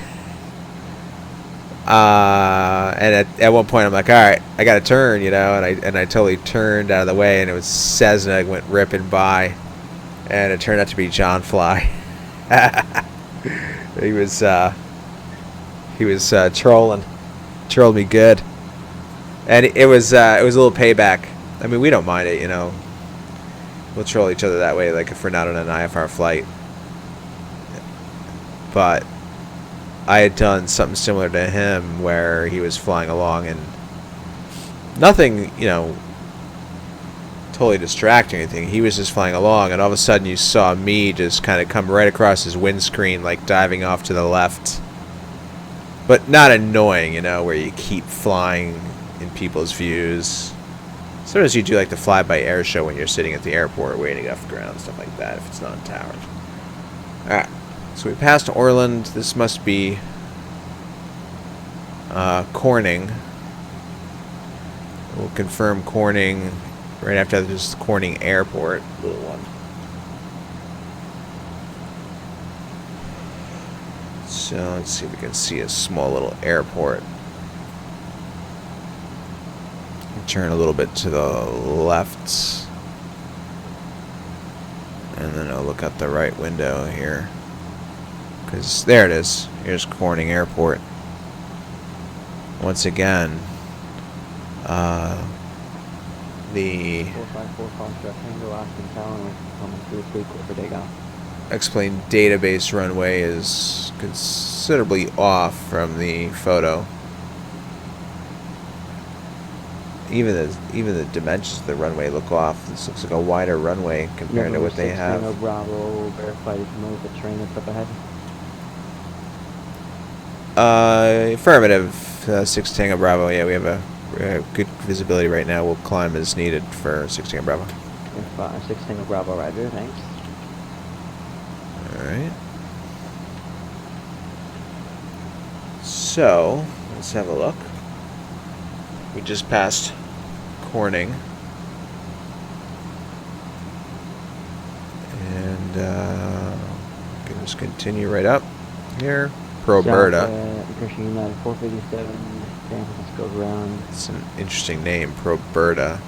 And at one point I'm like, all right, I gotta turn, you know, and I totally turned out of the way, and it was Cessna went ripping by, and it turned out to be John Fly. he was trolled me good, and it was a little payback. I mean, we don't mind it, you know. We'll troll each other that way, like if we're not on an IFR flight. But I had done something similar to him where he was flying along, and nothing, you know, totally distracting or anything. He was just flying along, and all of a sudden you saw me just kind of come right across his windscreen, like diving off to the left. But not annoying, you know, where you keep flying in people's views. Sometimes you do like the fly-by-air show when you're sitting at the airport waiting off the ground, stuff like that, if it's not in towers. Alright. So we passed Orland. This must be Corning. We'll confirm Corning right after this. Corning Airport, little one. So let's see if we can see a small little airport. Turn a little bit to the left, and then I'll look out the right window here. Because there it is. Here's Corning Airport. Once again, the 454 Foxtrot Tango, Austin Tower, coming through Fleetwood for takeoff. explained database runway is considerably off from the photo. Even the dimensions of the runway look off. This looks like a wider runway compared to what they have. Tango Bravo, verify you familiar with the terrain that's up ahead. Affirmative. 6 Tango Bravo. Yeah, we have a good visibility right now. We'll climb as needed for 6 Tango Bravo. 6 Tango Bravo, roger, thanks. Alright. So, Let's have a look. We just passed Corning. And can just continue right up here. Proberta. Christian United 457, San Francisco ground. It's an interesting name, Proberta.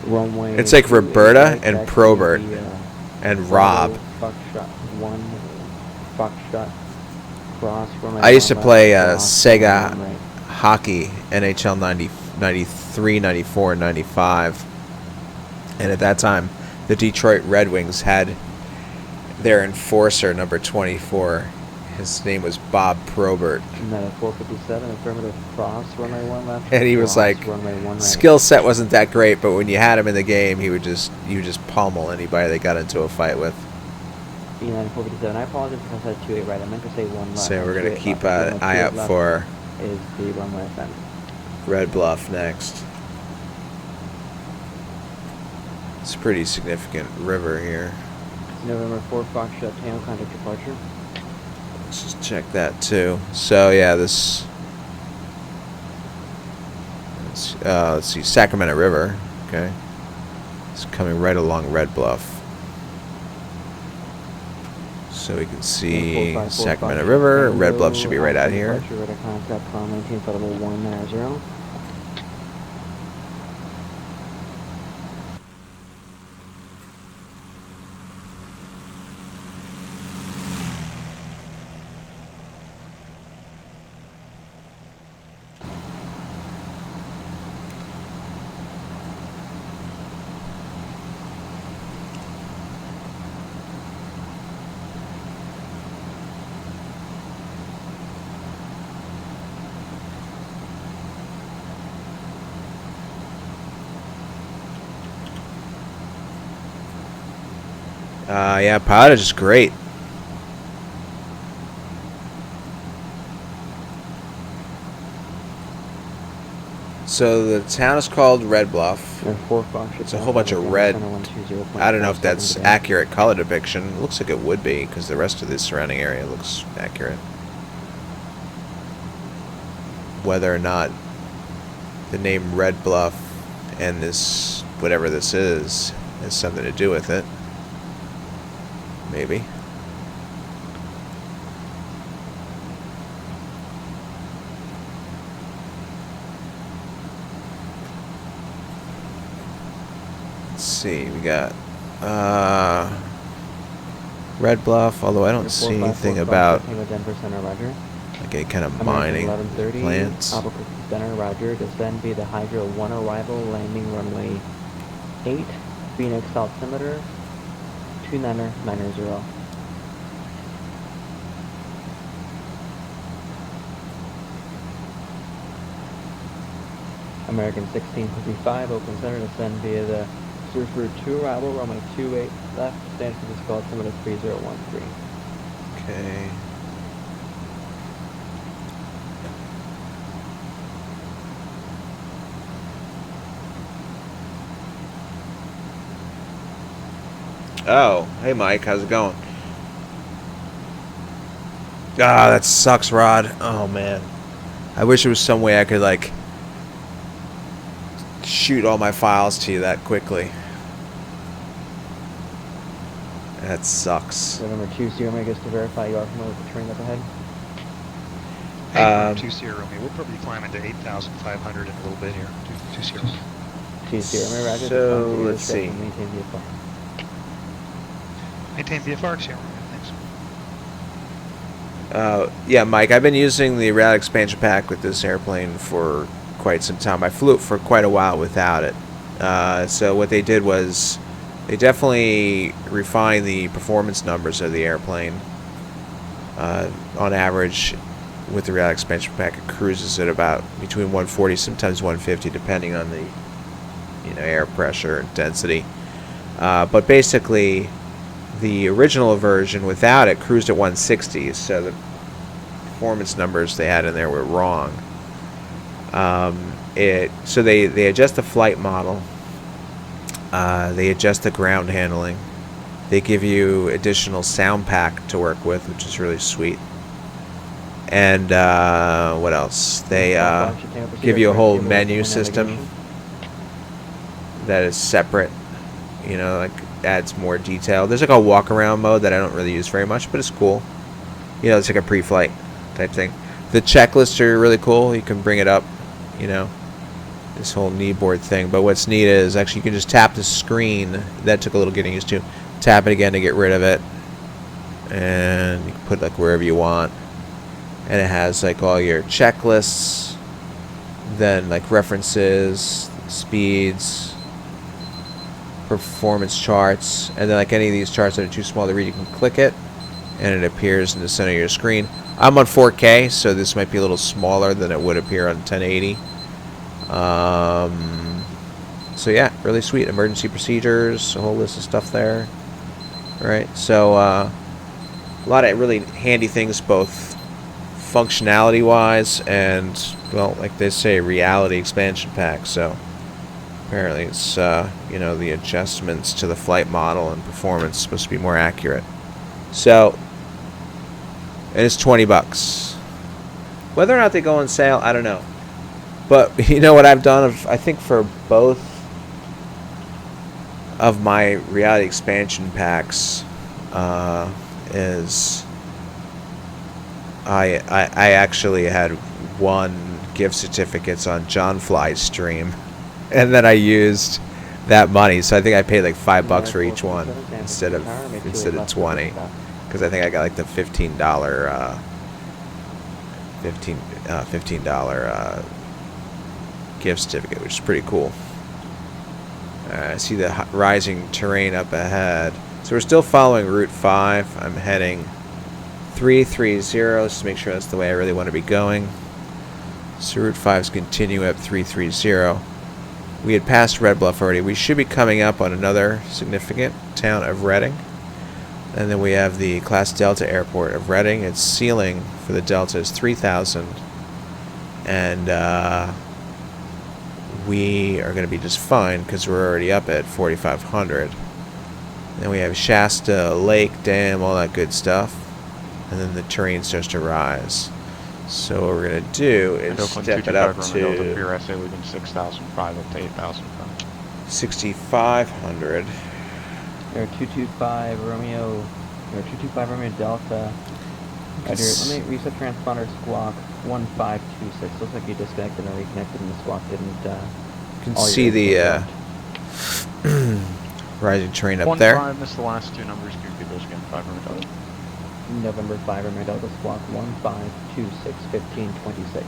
Runway. It's like Roberta and KBFL, Probert and Rob. Foxtrot 1, Foxtrot cross. Runway I used to play cross, Sega runway right. hockey, NHL 93, 94, and 95. And at that time, the Detroit Red Wings had their enforcer, number 24. His name was Bob Probert. And then a 457, affirmative cross, runway 1 left. And he was cross, like, runway 1 right. skill set wasn't that great, but when you had him in the game, you would just pummel anybody they got into a fight with. United 457. I apologize if I said 28 right. I meant to say 1 left. So we're going to keep left. an eye out for Is the runway ascent. Red Bluff next. It's a pretty significant river here. November 4 Foxtrot Tango contact departure. Let's just check that too. So yeah, this. Let's see, Sacramento River. Okay, it's coming right along Red Bluff. So we can see Sacramento River. Red Bluff should be right out here. Radar contact, climb maintain flight level 190. Yeah, PilotEdge is great. So the town is called Red Bluff. It's a whole bunch of red. I don't know if that's accurate color depiction. It looks like it would be because the rest of the surrounding area looks accurate. Whether or not the name Red Bluff and this, whatever this is, has something to do with it. Maybe. Let's see, we got Red Bluff, although I don't see anything about like any kind of mining plants. Albuquerque Center, Roger. Descend via the Hydro 1 arrival, landing runway 8, Phoenix altimeter 2990. American 1655, open center, descend via the Surf Route 2 arrival, runway 28 left, San Francisco altimeter 3013. Okay. Oh, hey Mike, how's it going? Ah, that sucks, Rod. Oh man, I wish there was some way I could like shoot all my files to you that quickly. That sucks. November 2 Sierra Romeo, just to verify you are familiar with the terrain up ahead. Hey, 2 Sierra Romeo, we'll probably climb into 8,500 in a little bit here. 2 Sierra Romeo. 2 Sierra Romeo, Roger. So let's see. Maintain VFR. Maintain VFR, Sierra Romeo, thanks. Yeah, Mike, I've been using the route expansion pack with this airplane for quite some time. I flew it for quite a while without it. So what they did was they definitely refined the performance numbers of the airplane. On average, with the route expansion pack, it cruises at about between 140, sometimes 150, depending on the air pressure and density. But basically, the original version without it cruised at 160, so the performance numbers they had in there were wrong. So they adjust the flight model, they adjust the ground handling, they give you additional sound pack to work with, which is really sweet, And what else? They Squawk 5 should take up give receiver you a whole table, menu signal system navigation. that is separate. You know, like adds more detail. There's like a walk around mode that I don't really use very much, but it's cool. You know, it's like a pre-flight type thing. The checklists are really cool. You can bring it up, you know, this whole kneeboard thing. But what's neat is actually you can just tap the screen. That took a little getting used to. Tap it again to get rid of it. And you can put it like wherever you want. And it has like all your checklists, then like references, speeds, performance charts, and then like any of these charts that are too small to read, you can click it and it appears in the center of your screen. I'm on 4K, so this might be a little smaller than it would appear on 1080. So yeah, really sweet. Emergency procedures, a whole list of stuff there. Right, so a lot of really handy things, both functionality-wise and, well, like they say, reality expansion pack. So apparently it's, you know, the adjustments to the flight model and performance supposed to be more accurate. So, and it's $20. Whether or not they go on sale, I don't know. But you know what I've done? I think for both of my reality expansion packs is I actually had one gift certificates on John Fly's stream, and then I used that money. So I think I paid like $5 for each one instead of 20, because I think I got like the $15 gift certificate, which is pretty cool. I see the rising terrain up ahead. So we're still following Route 5. I'm heading 330, just to make sure that's the way I really want to be going. So Route 5's continue up 330. We had passed Red Bluff already. We should be coming up on another significant town of Reading. And then we have the Class Delta Airport of Reading. Its ceiling for the Delta is 3,000. And we are going to be just fine because we're already up at 4,500. Then we have Shasta, Lake, Dam, all that good stuff. And then the terrain starts to rise. So what we're going to do is step it up to PRSA leaving 6,005 up to 8,005. 6,500. Air 225 Romeo, Air 225 Romeo Delta. Roger, let me reset transponder squawk 1526. Looks like you disconnected and reconnected and the squawk didn't, You can see the rising terrain up there. 1-5, missed the last two numbers. Can you repeat those again? 500 Delta. November 5 Romeo Delta squawk 1526 1526.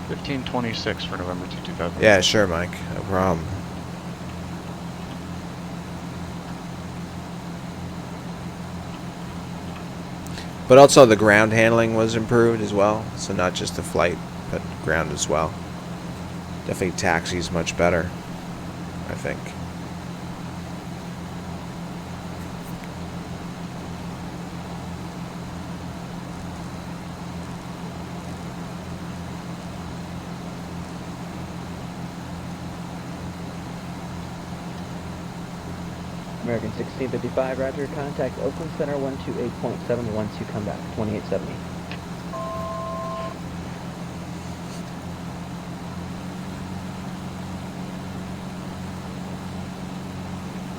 1526 for November 225. Yeah, sure, Mike. No problem. But also the ground handling was improved as well. So not just the flight, but ground as well. Definitely taxi's much better, I think. American 1655, roger. Contact Oakland Center 128.7 once you come back, 2870.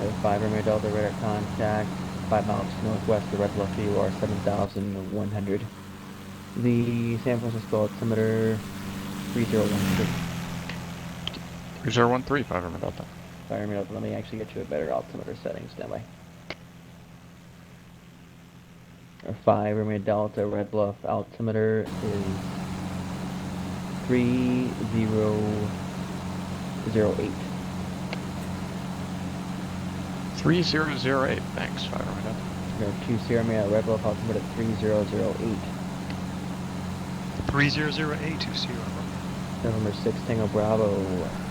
Air 5 Romeo Delta, radar contact, 5 miles northwest of Red Bluff, you are 7,100. The San Francisco altimeter 3013. 3013, 500 Delta. Let me actually get you a better altimeter setting. Stand by. 5 Romeo Delta Red Bluff altimeter is 3008. 3008, thanks, 500 Delta. 2 Sierra Romeo Red Bluff altimeter 3008. 3008 to Sierra. November 6 Tango Bravo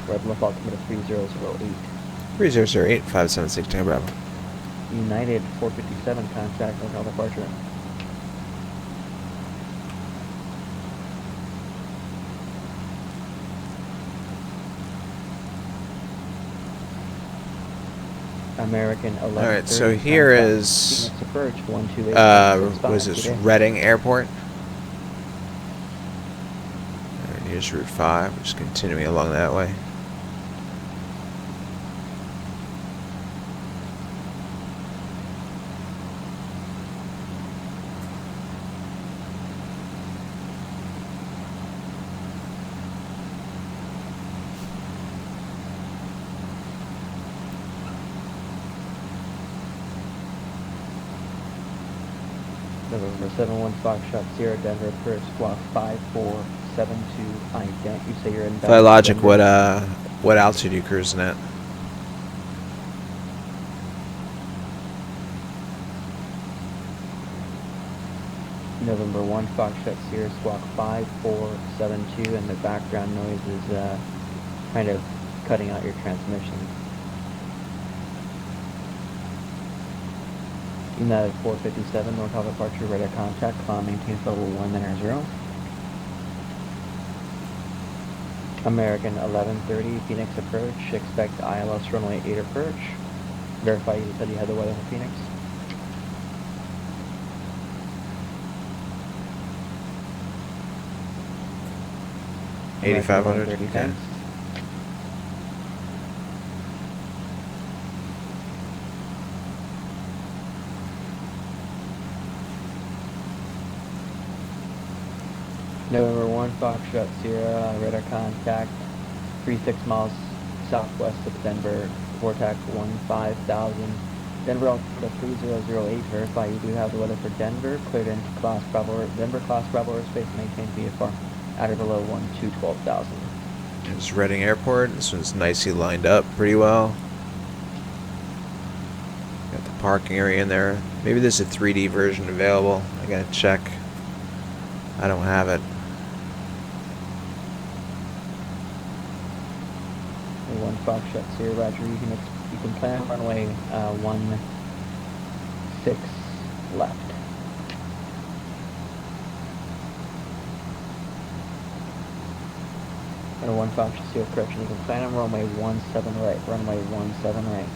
Red Bluff altimeter 3008. 3008 576 Tango Bravo. United 457 contact hotel departure. American 11. All right, so here is Phoenix approach 128.65. was this Good day. Reading Airport? All right, here's Route 5. Just continuing along that way. November 71 Foxtrot Sierra Denver approach squawk 5472 ident. You say you're in Fly Logic, Denver. what altitude are you cruising at? November 1 Foxtrot Sierra squawk 5472, and the background noise is kind of cutting out your transmission. United 457 NorCal departure radar contact, climb maintains level 190. American 1130 Phoenix approach, expect ILS runway 8 approach. Verify you said you had the weather for Phoenix. American 8500. 1130, Okay. thanks. November 1 Foxtrot Sierra radar contact 36 miles southwest of Denver, vortex 15,000. Denver altimeter 3008. Verify you do have the weather for Denver. Cleared into class Bravo. Denver class Bravo airspace. Maintain VFR at or below 12,000. Here's Reading Airport. This one's nicely lined up pretty well. Got the parking area in there. Maybe there's a 3D version available. I gotta check. I don't have it. 1 Foxtrot Sierra, Roger. You can plan runway 16 left. And 1 Foxtrot Sierra, correction. You can plan on runway 17 right. Runway 17 right.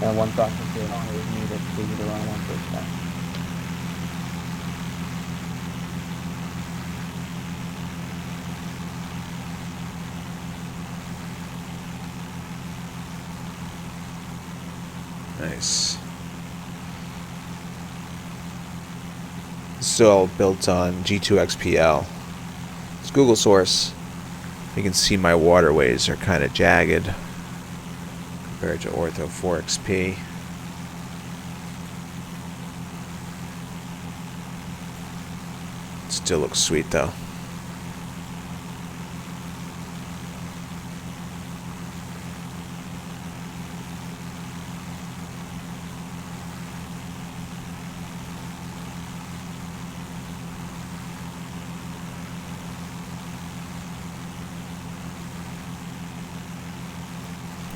And 1 Foxtrot Sierra, only is needed to be the wrong one first time. Nice. This is all built on G2XPL. It's Google source. You can see my waterways are kind of jagged compared to Ortho 4XP. Still looks sweet though.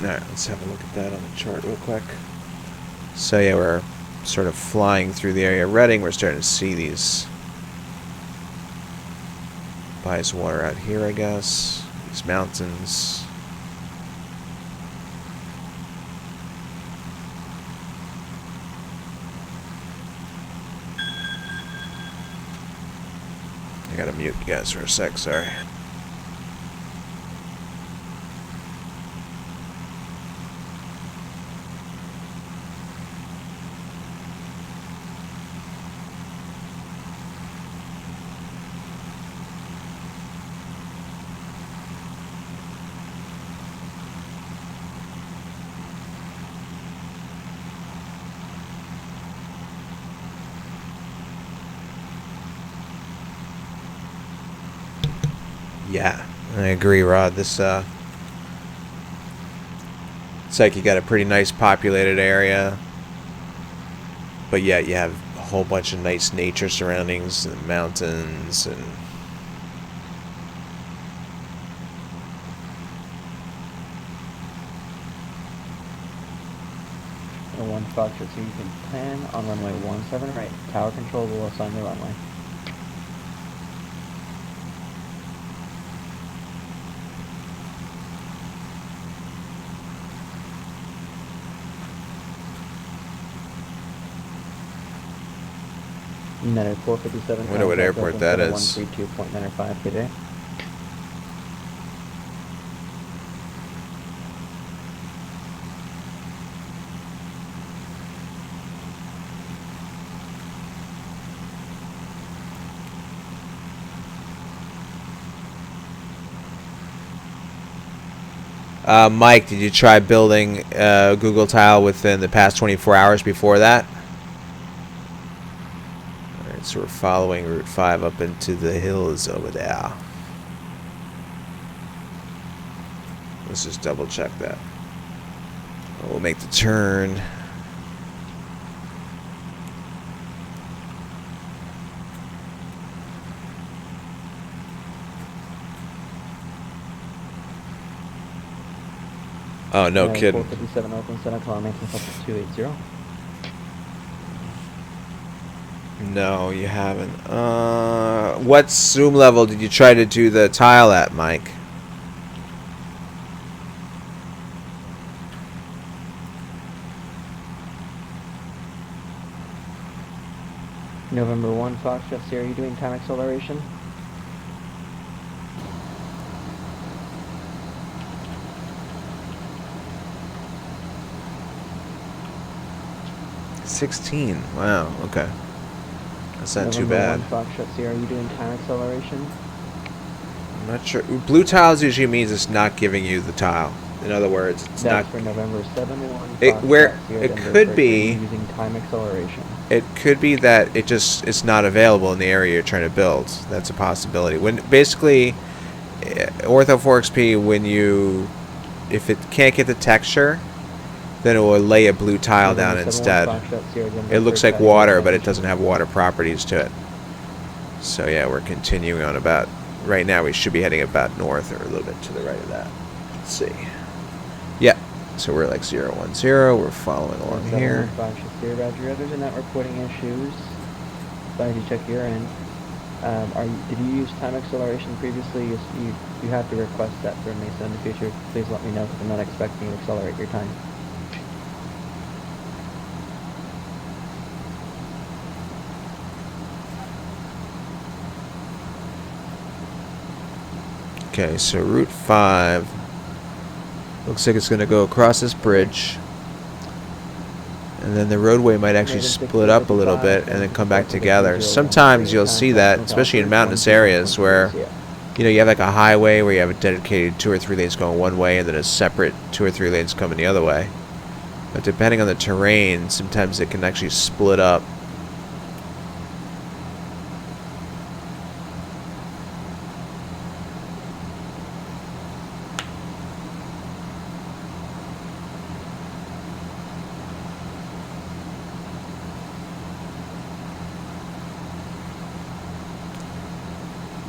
Alright, let's have a look at that on the chart real quick. So yeah, we're sort of flying through the area of Reading. We're starting to see these bodies of water out here, I guess. These mountains. I gotta mute you guys for a sec, sorry. Yeah, I agree, Rod. This it's like you got a pretty nice populated area, but yet you have a whole bunch of nice nature surroundings and mountains and And 1 Foxtrot, so you can plan on runway 17 right. Tower control will assign the runway. United 457. Wonder what contact airport Oakland that Center is. 132.95 today. Mike, did you try building Google Tile within the past 24 hours before that? Alright, so we're following Route 5 up into the hills over there. Let's just double check that. We'll make the turn. Oh, no United kidding. 457 Oakland Center, call maintenance up to 280. No, you haven't. What zoom level did you try to do the tile at, Mike? November 1, Foxtrot Sierra, are you doing time acceleration? $16. Wow. Okay. That's not too November bad. 1, Foxtrot Sierra, are you doing time acceleration? I'm not sure. Blue tiles usually means it's not giving you the tile. In other words, it's That's not. for November 7 1, It- where- Foxtrot Sierra, it Denver could 13, be- using time acceleration. It could be that it's not available in the area you're trying to build. That's a possibility. When basically, Ortho 4XP, if it can't get the texture, then it will lay a blue tile down November 7 instead. 1, Foxtrot Sierra, Denver It looks like 13, water, but it doesn't have water properties to it. So yeah, we're continuing on about. Right now, we should be heading about north or a little bit to the right of that. Let's see. Yeah. So we're like 010. We're following along here. Foxtrot Sierra, Roger. Others are not reporting issues. But as you check your end, did you use time acceleration previously? You have to request that for me, so in the future, please let me know because I'm not expecting you to accelerate your time. Okay, so Route 5 looks like it's going to go across this bridge. And then the roadway might actually split up a little bit and then come back together. Sometimes you'll see that, especially in mountainous areas where, you have like a highway where you have a dedicated 2 or 3 lanes going one way and then a separate 2 or 3 lanes coming the other way. But depending on the terrain, sometimes it can actually split up.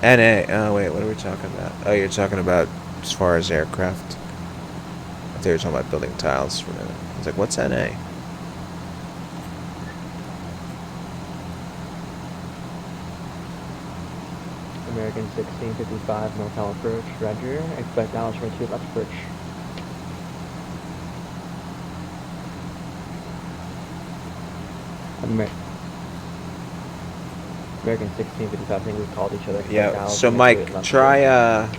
NA. Oh, wait, what are we talking about? Oh, you're talking about as far as aircraft. I thought you were talking about building tiles for a minute. I was like, what's NA? American 1655, NorCal approach, Roger. Expect altitude to left approach. American 1655, I think we called each other. Yeah, so Mike, try, yeah,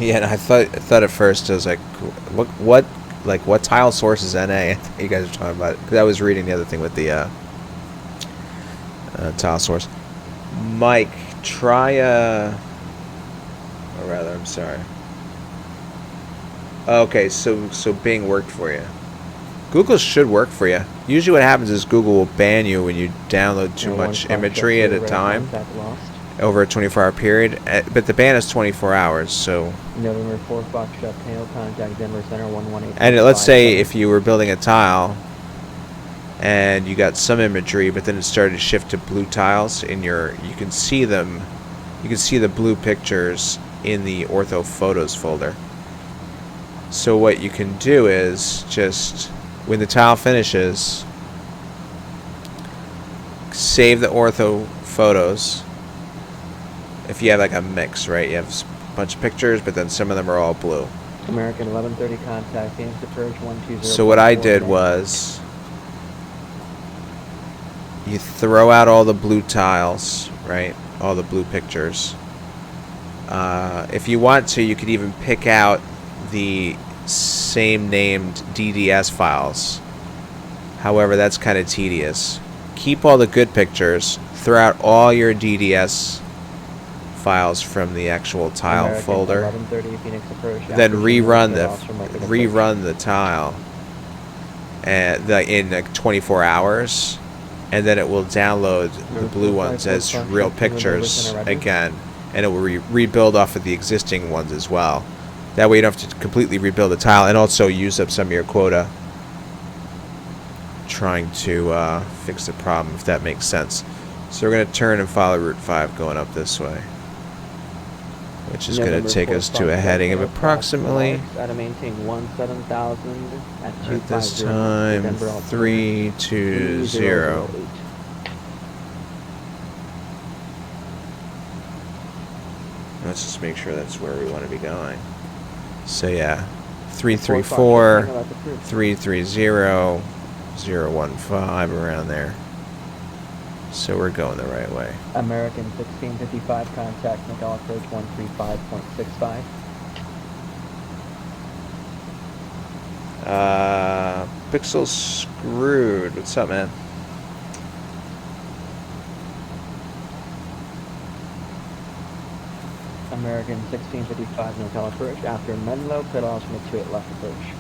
and I thought at first, I was like, what tile source is NA? You guys are talking about it. Because I was reading the other thing with the, tile source. Mike, try, or rather, I'm sorry. Okay, so Bing worked for you. Google should work for you. Usually what happens is Google will ban you when you download too much imagery at a time over a 24-hour period. But the ban is 24 hours, so... November 4, Foxtrot Tail, contact Denver Center 118. And let's say if you were building a tile and you got some imagery, but then it started to shift to blue tiles in you can see them. You can see the blue pictures in the ortho photos folder. So what you can do is just... when the tile finishes, save the ortho photos. If you have like a mix, right? You have a bunch of pictures, but then some of them are all blue. American 1130 contact, Phoenix approach 120. So what I did was, you throw out all the blue tiles, right? All the blue pictures. If you want to, you could even pick out the same named DDS files. However, that's kind of tedious. Keep all the good pictures. Throw out all your DDS files from the actual tile American folder. 1130 Phoenix approach. Then after rerun Juneau, cut off from Open approach. rerun the tile, and in like 24 hours, and then it will download the blue ones as real pictures again, and it will rebuild off of the existing ones as well. That way you don't have to completely rebuild the tile, and also use up some of your quota trying to fix the problem, if that makes sense. So we're going to turn and follow Route 5 going up this way, which is going to take us to a heading of approximately, at a maintain 17,000 at this time, 320. Let's just make sure that's where we want to be going. So yeah, 334, 330, 015, around there. So we're going the right way. American 1655 contact Nautical approach 135.65. Pixel screwed. What's up, man? American 1655 Nautical approach after Menlo, cut off from a 28 left approach.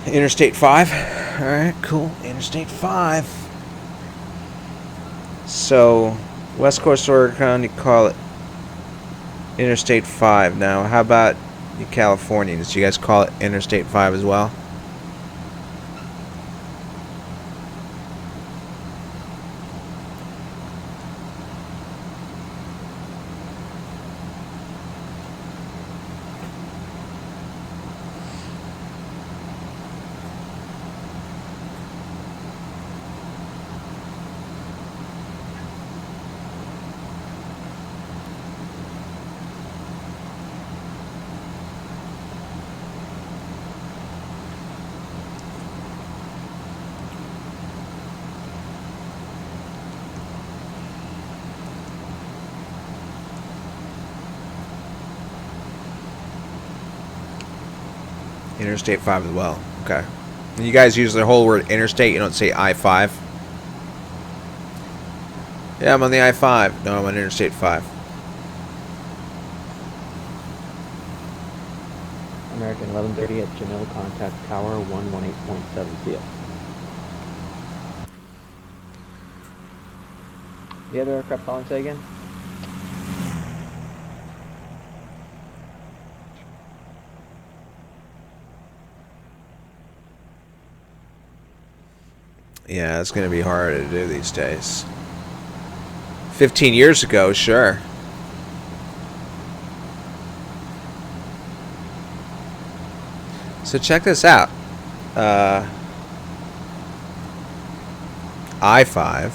Interstate 5. Alright, cool. Interstate 5. So, West Coast Oregon, you call it Interstate 5. Now, how about you Californians? You guys call it Interstate 5 as well? Interstate 5 as well. Okay. And you guys use the whole word interstate. You don't say I-5. Yeah, I'm on the I-5. No, I'm on Interstate 5. American 1130 at Juneau, contact tower 118.7 CF. The other aircraft calling, say again? Yeah, it's going to be hard to do these days. 15 years ago, sure. So check this out. I-5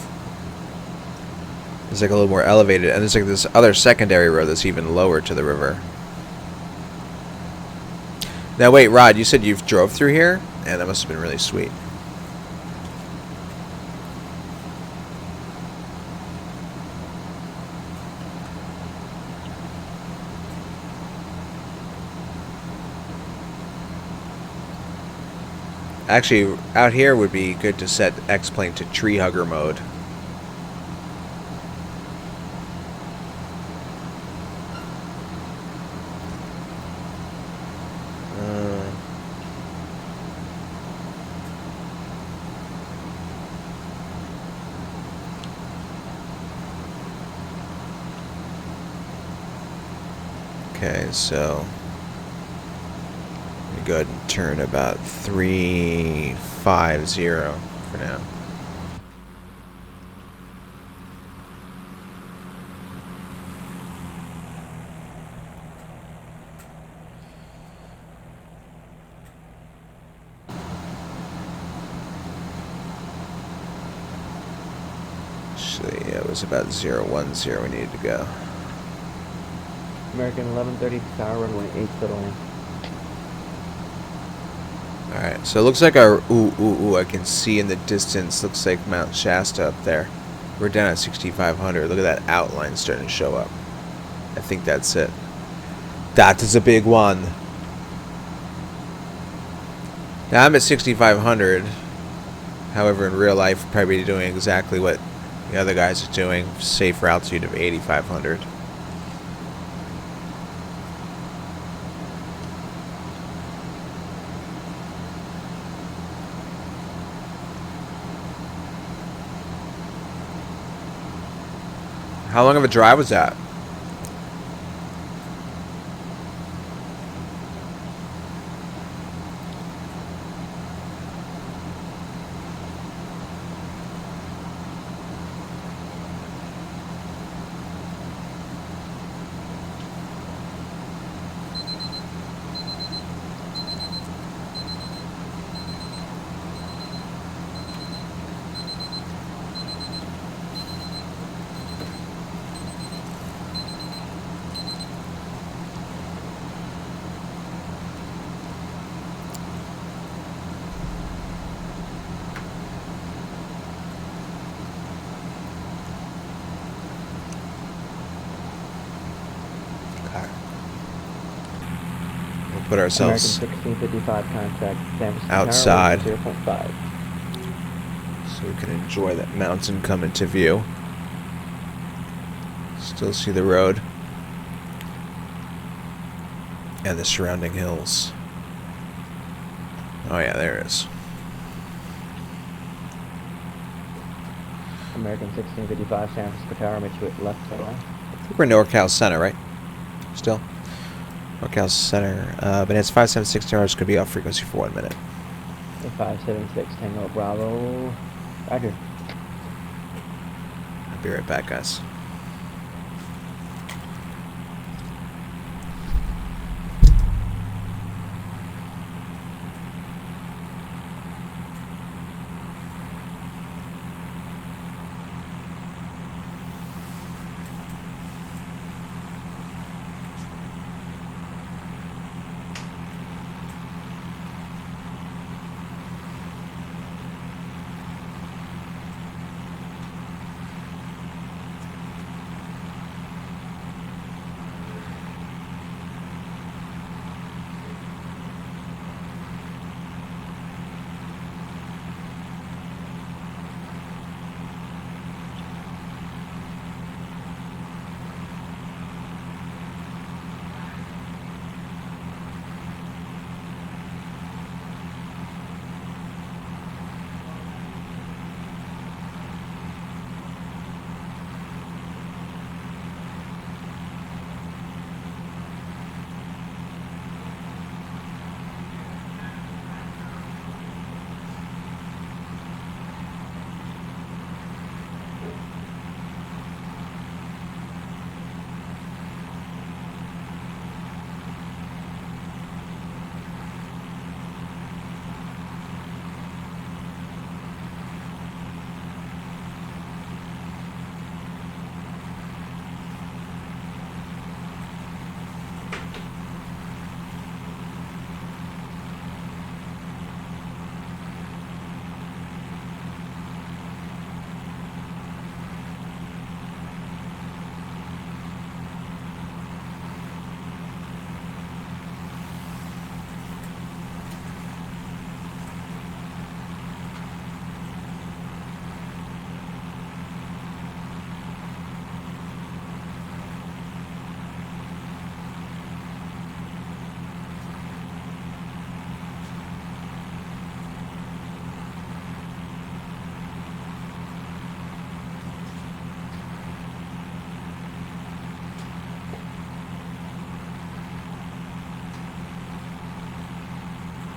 is like a little more elevated, and there's like this other secondary road that's even lower to the river. Now wait, Rod, you said you've drove through here? Yeah, that must have been really sweet. Actually, out here would be good to set X-Plane to tree hugger mode. Okay, so go ahead and turn about 350 for now. Actually, yeah, it was about 010 we needed to go. American 1130 Tower runway 8 settling. Alright, so it looks like our... I can see in the distance, looks like Mount Shasta up there. We're down at 6,500. Look at that outline starting to show up. I think that's it. That is a big one. Now I'm at 6,500. However, in real life, probably doing exactly what the other guys are doing. Safe altitude of 8,500. How long of a drive was that? Put ourselves American 1655 contact San Francisco outside Tower 0.5. so we can enjoy that mountain come into view. Still see the road and the surrounding hills. Oh yeah, there it is. American 1655 San Francisco Tower, make sure left settling. I think we're in NorCal Center, right? Still? NorCal Center. But it's 576 hours. Could be off frequency for 1 minute. 576 Tango Bravo. Roger. I'll be right back, guys.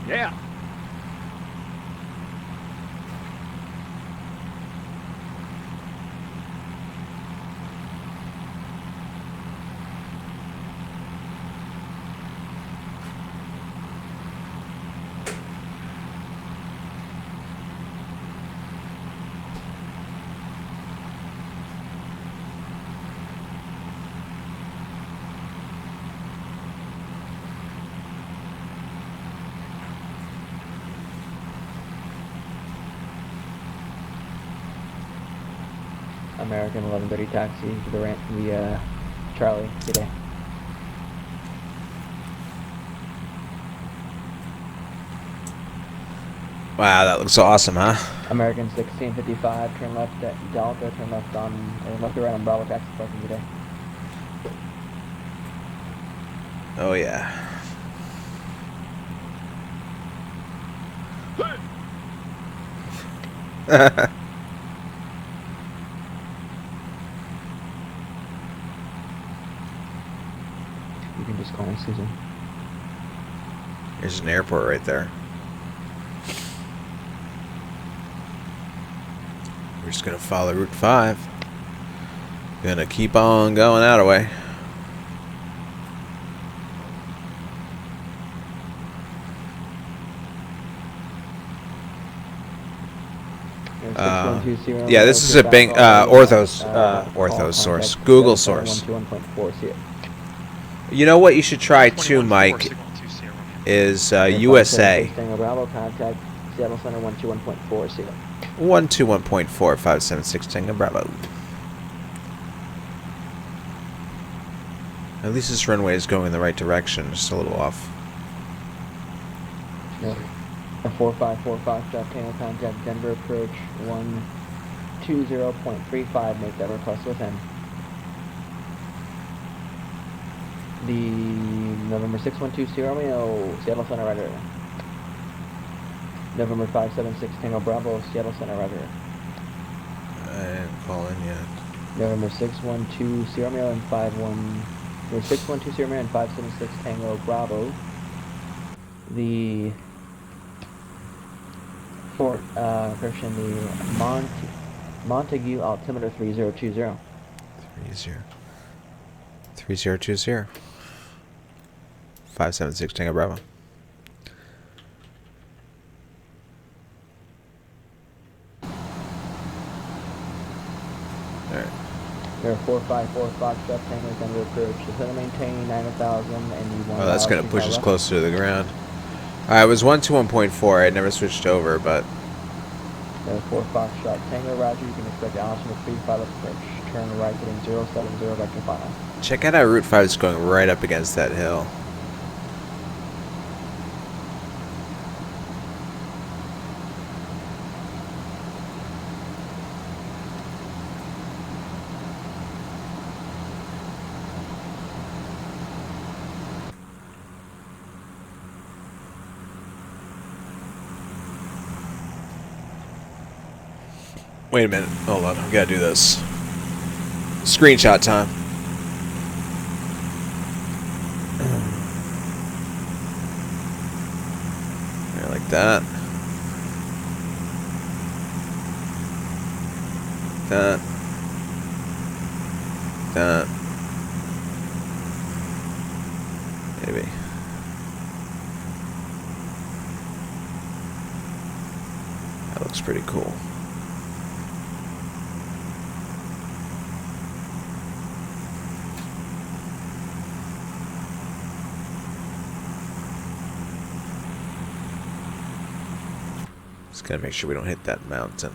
Yeah. American 1130 taxi to the Charlie today. Wow, that looks awesome, huh? American 1655, turn left at Delta, turn left on, or left or right on Bravo taxi parking today. Oh yeah. You can just call me Susan. There's an airport right there. We're just gonna follow Route 5. Gonna keep on going that way. Yeah, this is a Bing Orthos source. Google source. You know what you should try too, Mike, is USA. Bravo, contact Seattle Center 121.40. 121.4576 Tango Bravo. At least this runway is going in the right direction, just a little off. A 4545 shot Tango, contact Denver approach 120.35, make that request with him. The November 612 Romeo, Seattle Center Rider. November 576 Tango Bravo, Seattle Center Rider. I didn't call in yet. November 612 Romeo and 612 Romeo and 576 Tango Bravo. The Fort correction, the Montague altimeter 3020. 3020. 576 Tango Bravo. Alright. There are 4545 shot Tango Denver approach. The center maintain 9,000 and you want. Oh, that's gonna push us closer to the ground. Alright, it was 121.4. I never switched over, but. There are 45 shot Tango Roger. You can expect altitude 35 approach. Turn right getting 070 back to final. Check out how Route 5 is going right up against that hill. Wait a minute. Hold on. We gotta do this. Screenshot time. Yeah, like that. That. That. Maybe. That looks pretty cool. Just gotta make sure we don't hit that mountain.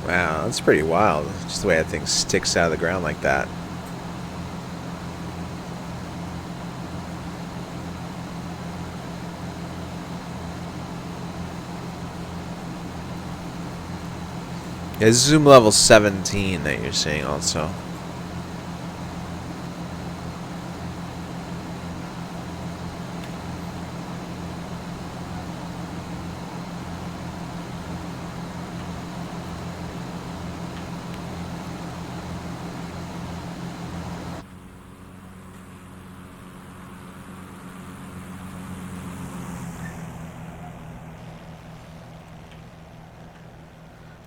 Wow, that's pretty wild. Just the way that thing sticks out of the ground like that. Yeah, zoom level 17 that you're seeing also.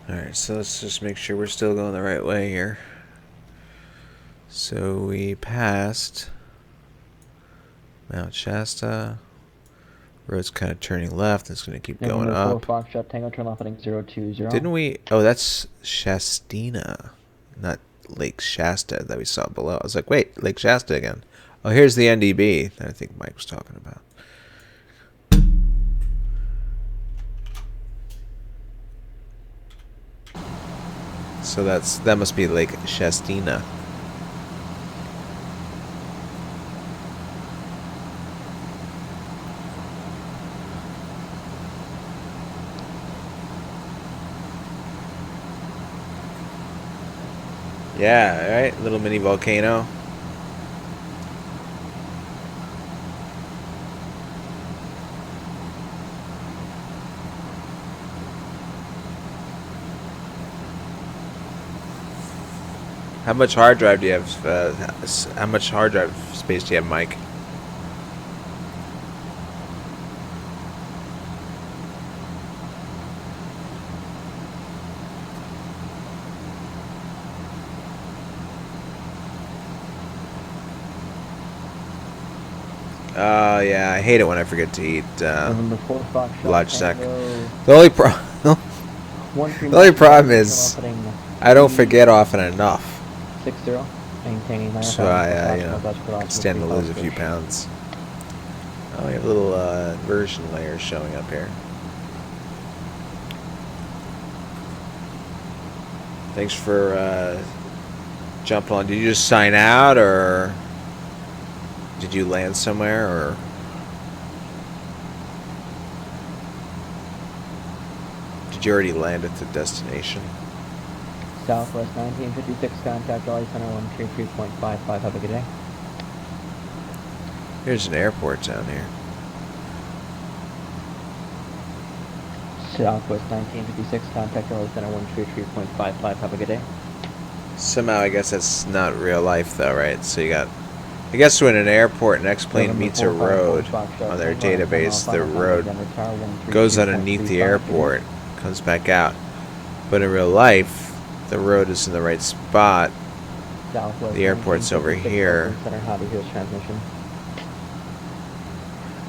Alright, so let's just make sure we're still going the right way here. So we passed Mount Shasta. Road's kind of turning left. It's going to keep going November 4 up. Foxtrot Tango, turn left heading 020. Didn't we? Oh, that's Shastina, not Lake Shasta that we saw below. I was like, wait, Lake Shasta again. Oh, here's the NDB that I think Mike was talking about. So that must be Lake Shastina. Yeah, right? Little mini volcano. How much hard drive do you have? How much hard drive space do you have, Mike? Oh yeah, I hate it when I forget to eat November 4 Foxtrot Logitech. Tango. The only problem is I don't forget often enough. 60, maintaining So I stand to lose a few pounds. Oh, we have a little version layer showing up here. Thanks for jumping on. Did you just sign out, or did you land somewhere, or? Did you already land at the destination? Southwest 1956, contact LA Center 133.55. Have a good day. Here's an airport down here. Southwest 1956, contact LA Center 133.55. Have a good day. Somehow, I guess that's not real life, though, right? So you got, I guess when an airport, an X-plane meets a road on their database, the road goes underneath the airport, comes back out. But in real life, the road is in the right spot. The airport's over here.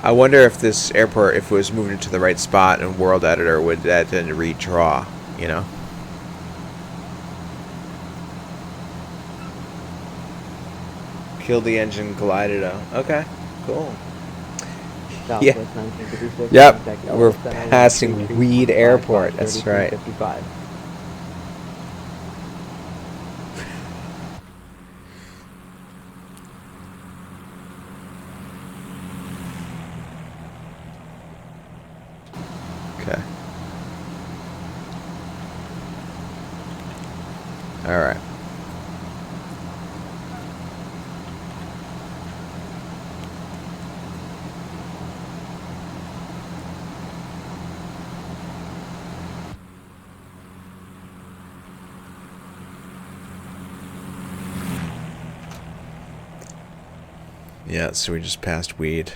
I wonder if this airport, if it was moved into the right spot in World Editor, would that then redraw, you know? Kill the engine, glided out. Okay, cool. Yeah. Yep, we're passing Weed Airport. That's right. Okay. All right. Yeah, so we just passed Weed.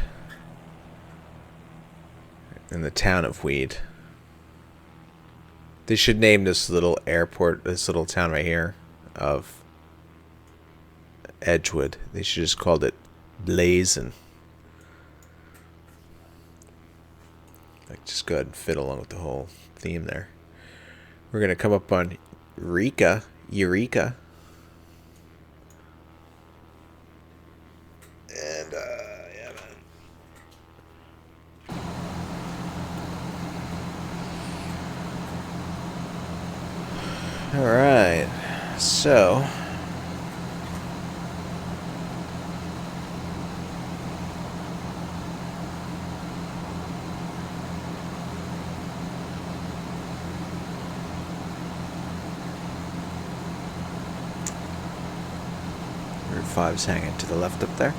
In the town of Weed. They should name this little airport, this little town right here, of Edgewood. They should just called it Blazin'. Like, just go ahead and fit along with the whole theme there. We're gonna come up on Eureka. And, yeah, man. Alright, so... Route 5's hanging to the left up there.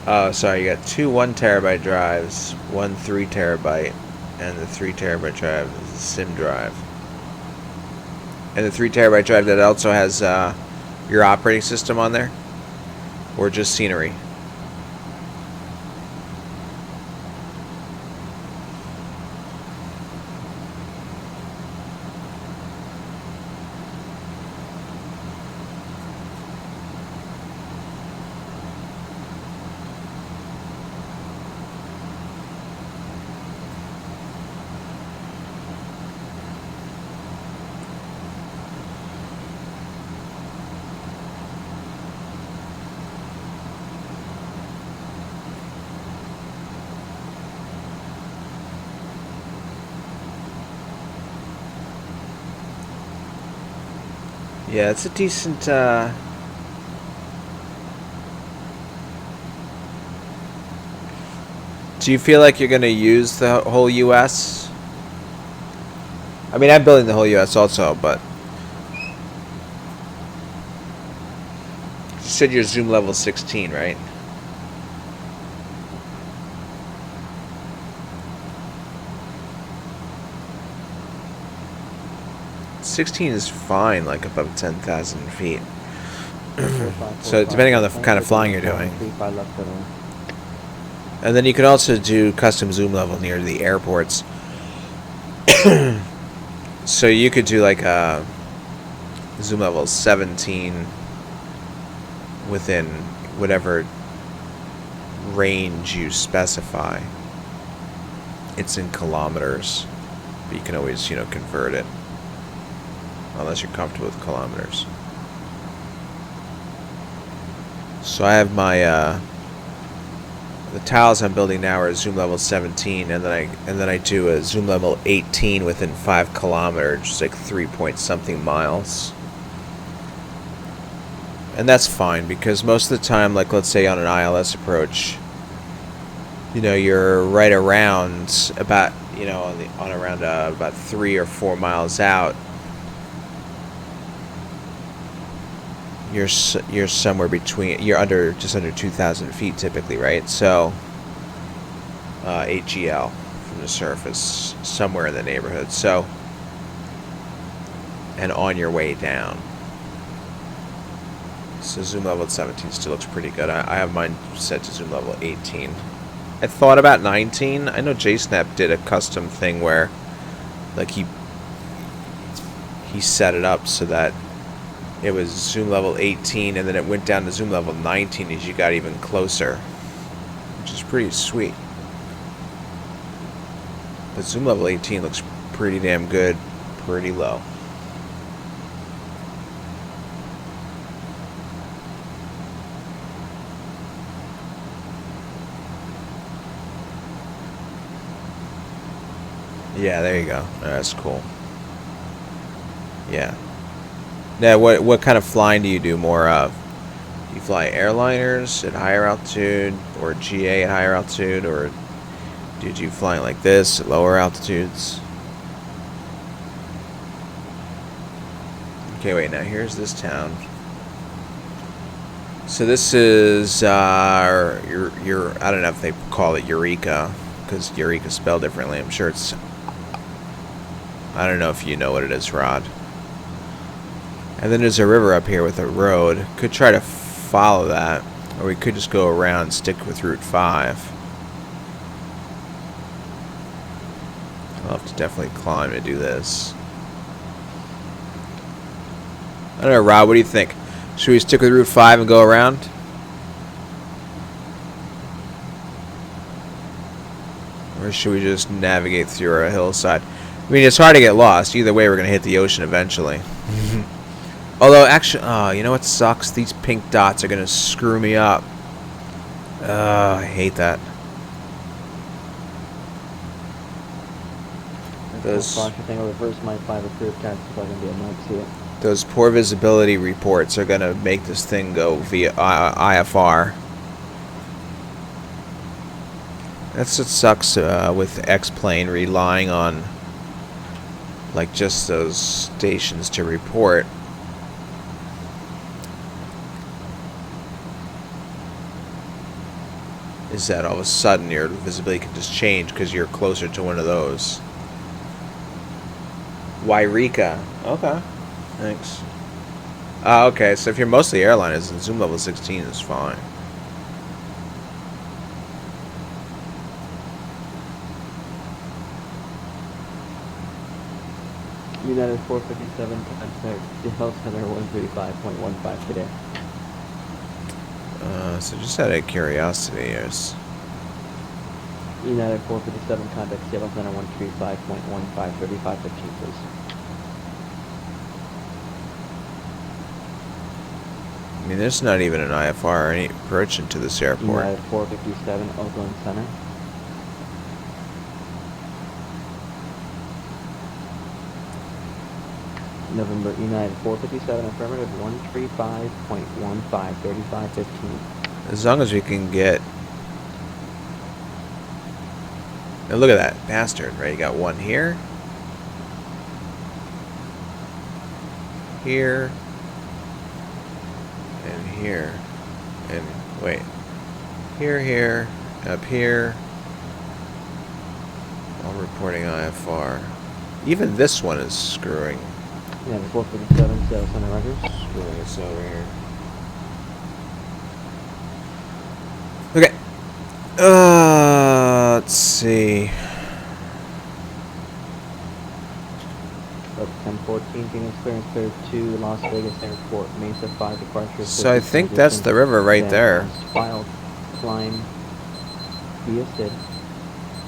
Oh, sorry, you got two 1 terabyte drives, one 3 terabyte, and the 3 terabyte drive is a SIM drive. And the 3 terabyte drive that also has your operating system on there, or just scenery. Yeah, it's a decent. Do you feel like you're gonna use the whole U.S.? I mean, I'm building the whole U.S. also, but you said your zoom level 16, right? $16 is fine, like above 10,000 feet. So depending on the kind of flying you're doing. And then you can also do custom zoom level near the airports. So you could do like a zoom level 17 within whatever range you specify. It's in kilometers, but you can always, convert it. Unless you're comfortable with kilometers. So I have my the tiles I'm building now are zoom level 17, and then I do a zoom level 18 within 5 kilometers, just like 3 point something miles. And that's fine because most of the time, like let's say on an ILS approach, you're right around about about 3 or 4 miles out. You're somewhere between, you're just under 2,000 feet typically, right? So 8 GL from the surface, somewhere in the neighborhood. So, and on your way down. So zoom level at 17 still looks pretty good. I have mine set to zoom level 18. I thought about 19. I know JSnap did a custom thing where, like, he set it up so that it was zoom level 18, and then it went down to zoom level 19 as you got even closer, which is pretty sweet. But zoom level 18 looks pretty damn good, pretty low. Yeah, there you go. That's cool. Yeah. Now, what kind of flying do you do more of? Do you fly airliners at higher altitude, or GA at higher altitude, or do you fly like this at lower altitudes? Okay, wait. Now here's this town. So this is your I don't know if they call it Eureka, because Eureka's spelled differently. I'm sure it's. I don't know if you know what it is, Rod. And then there's a river up here with a road. Could try to follow that, or we could just go around and stick with Route 5. I'll have to definitely climb to do this. I don't know, Rob, what do you think? Should we stick with Route 5 and go around? Or should we just navigate through a hillside? I mean, it's hard to get lost. Either way, we're going to hit the ocean eventually. Although, actually, you know what sucks? These pink dots are going to screw me up. I hate that. Those poor visibility reports are going to make this thing go via IFR. That's what sucks with X-Plane relying on like just those stations to report. Is that all of a sudden your visibility can just change because you're closer to one of those. Wairika. Okay. Thanks. Okay, so if you're mostly airliners, then zoom level 16 is fine. United 457 times the health center 135.15 today. So just out of curiosity, there's United 457 contact Seattle Center 135.15, 3515, please. I mean, there's not even an IFR or any approach into this airport. United 457 Oakland Center. November United 457 affirmative 135.15 3515. As long as we can get... Now look at that bastard, right? You got one here. Here. And here. And wait. Here, up here. All reporting IFR. Even this one is screwing. Yeah, the 457 sales center records. Screwing us over here. Okay. Let's see. Up 1014, Phoenix clearance clear to Las Vegas Airport, Mesa 5 departure. So I think that's the river right there. Filed, climb, via SID.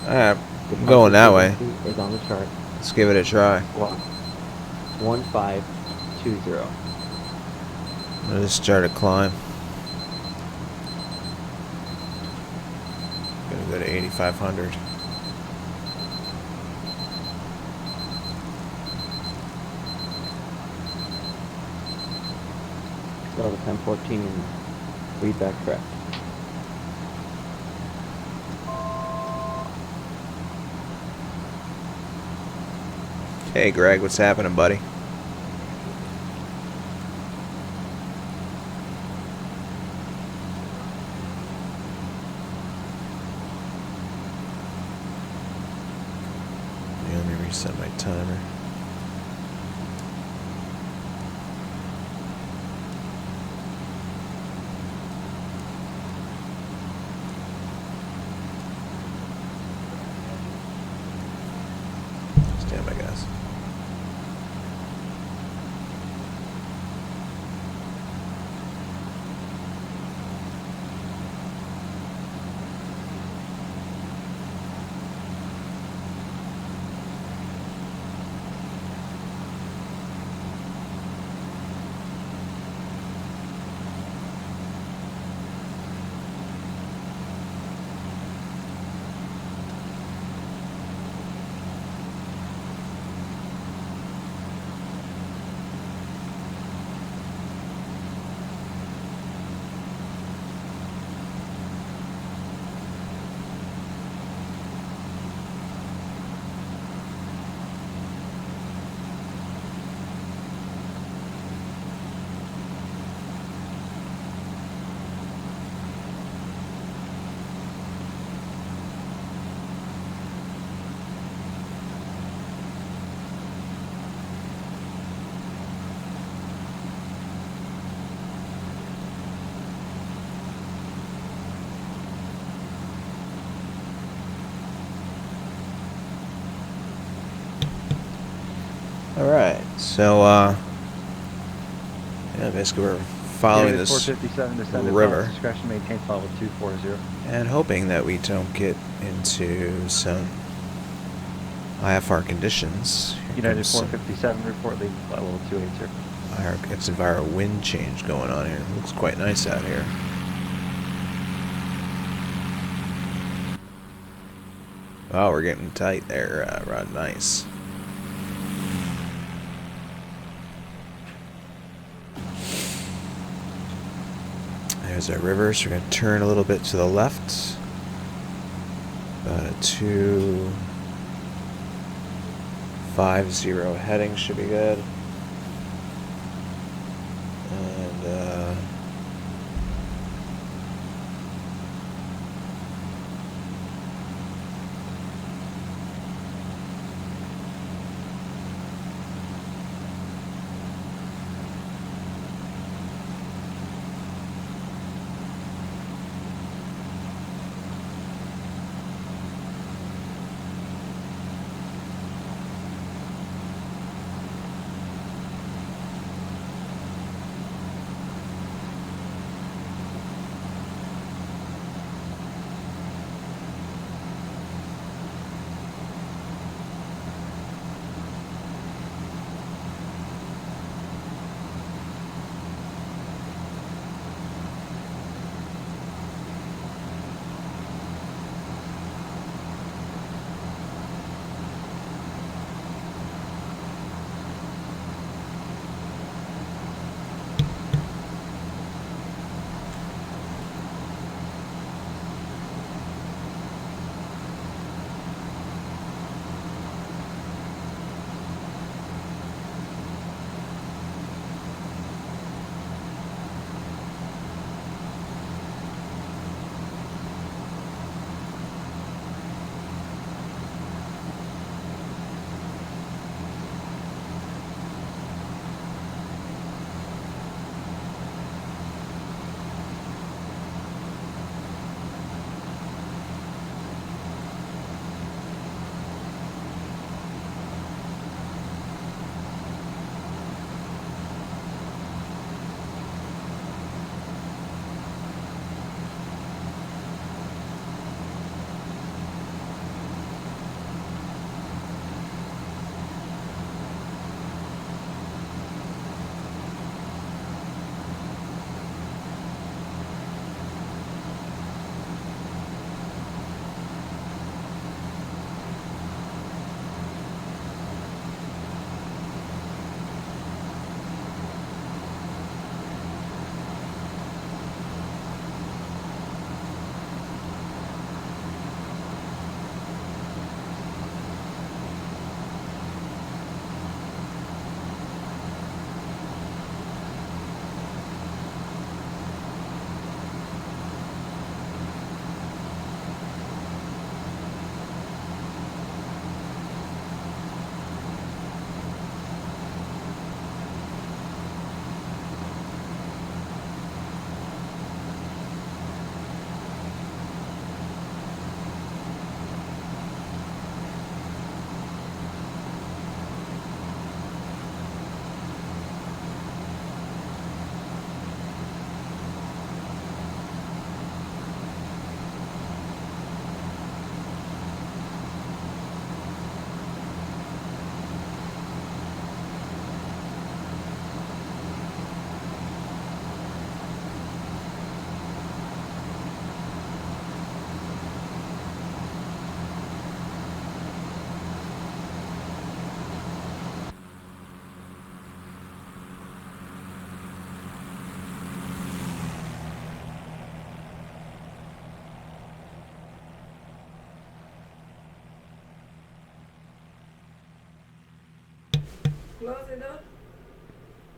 I'm going that way. Is on the chart. Let's give it a try. Squawk 1520. I'm gonna just start a climb. Gonna go to 8,500. So the 1014 and read back correct. Hey Greg, what's happening, buddy? Yeah, let me reset my timer. Stand by, guys. Alright, so, yeah, basically we're following this 457 descended river. Discretion maintains level 240. And hoping that we don't get into some IFR conditions. Here United comes some 457 report lead level 280. exit via wind change going on here. Looks quite nice out here. Oh, we're getting tight there, Rod. Nice. There's our river, so we're going to turn a little bit to the left. About a 250 heading should be good. And,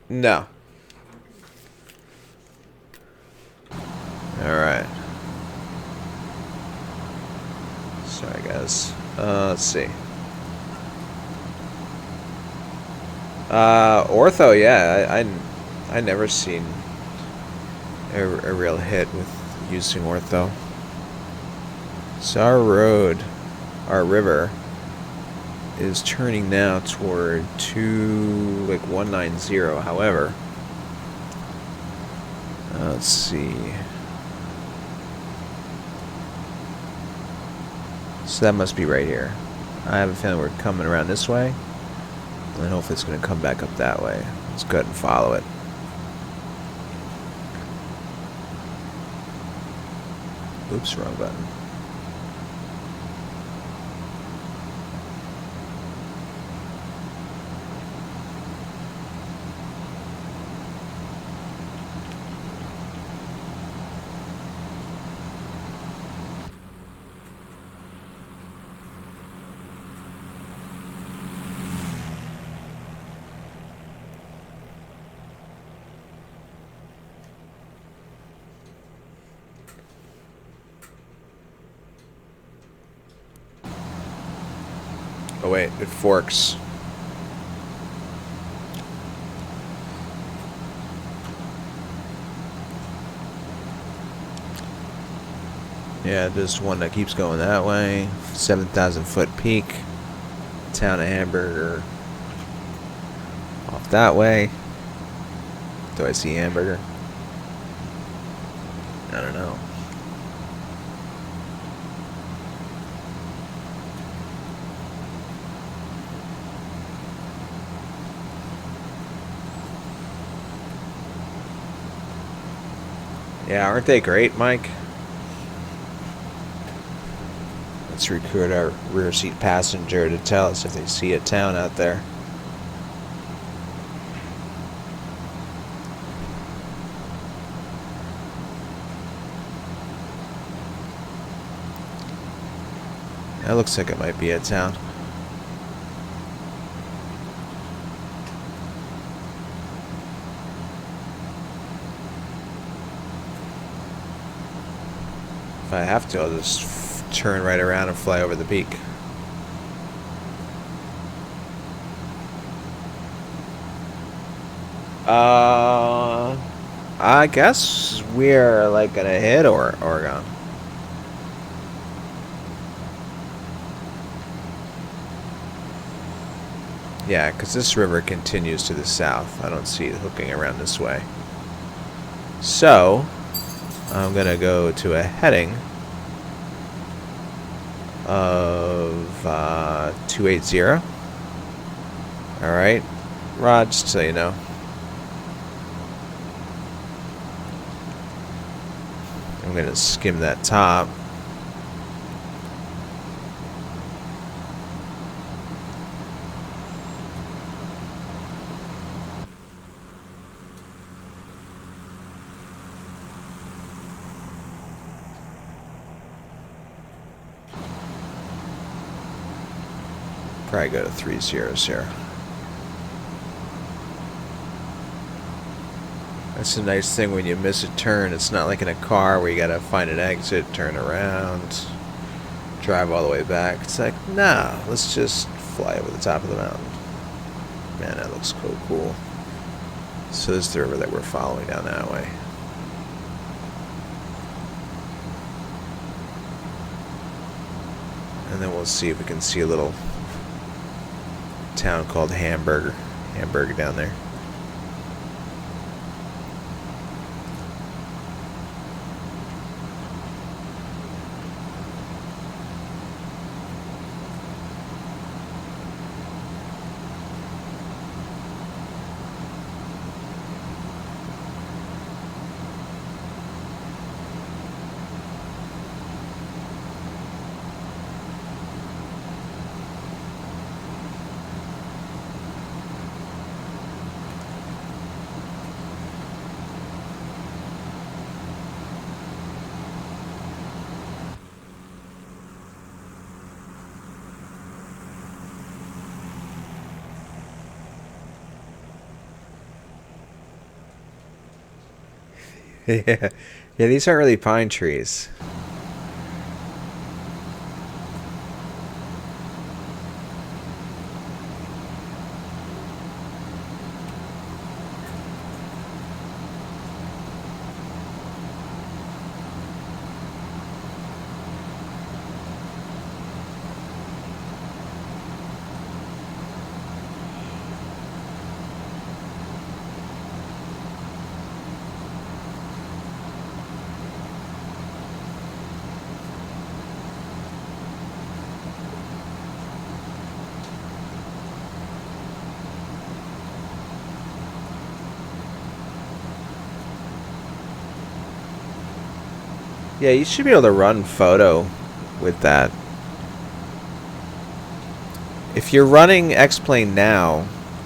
No. Alright. Sorry, guys. Let's see. Ortho, yeah. I never seen a real hit with using ortho. So our road, our river, is turning now toward 190. However, let's see. So that must be right here. I have a feeling we're coming around this way, and hopefully it's going to come back up that way. Let's go ahead and follow it. Oops, wrong button. Oh wait, it forks. Yeah, there's one that keeps going that way. 7,000 foot peak. Town of Hamburger. Off that way. Do I see Hamburger? I don't know. Yeah, aren't they great, Mike? Let's record our rear seat passenger to tell us if they see a town out there. That looks like it might be a town. If I have to, I'll just turn right around and fly over the peak. I guess we're like gonna hit Oregon. Yeah, because this river continues to the south. I don't see it hooking around this way. So, I'm going to go to a heading of 280. Alright. Rod, just so you know. I'm going to skim that top. Probably go to 30 here. That's a nice thing when you miss a turn. It's not like in a car where you gotta find an exit, turn around, drive all the way back. It's like, nah, let's just fly over the top of the mountain. Man, that looks so cool. So this is the river that we're following down that way. And then we'll see if we can see a little town called Hamburger down there. Yeah, yeah. These aren't really pine trees. Yeah, you should be able to run photo with that. If you're running X-Plane now,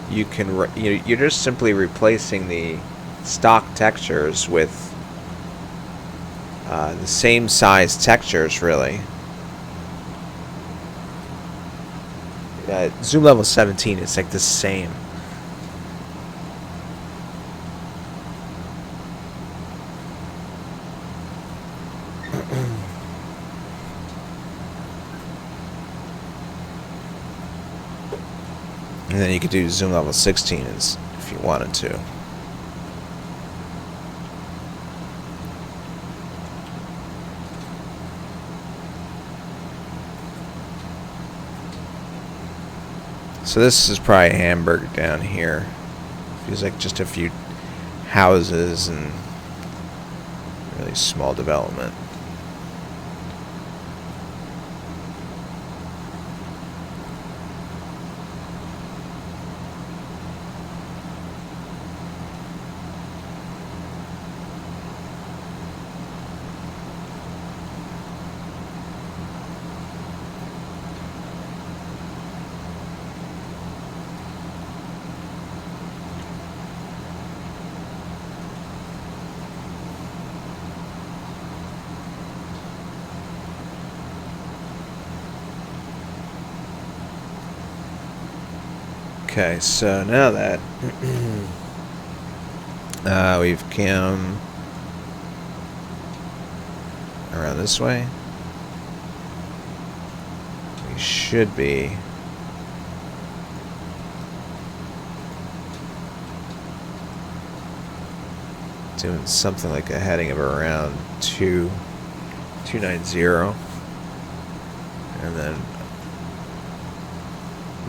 you can you're just simply replacing the stock textures with the same size textures, really. Zoom level 17 is like the same. And then you could do zoom level 16 if you wanted to. So this is probably Hamburg down here. Feels like just a few houses and really small development. Okay, so now that we've come around this way, we should be doing something like a heading of around 290, and then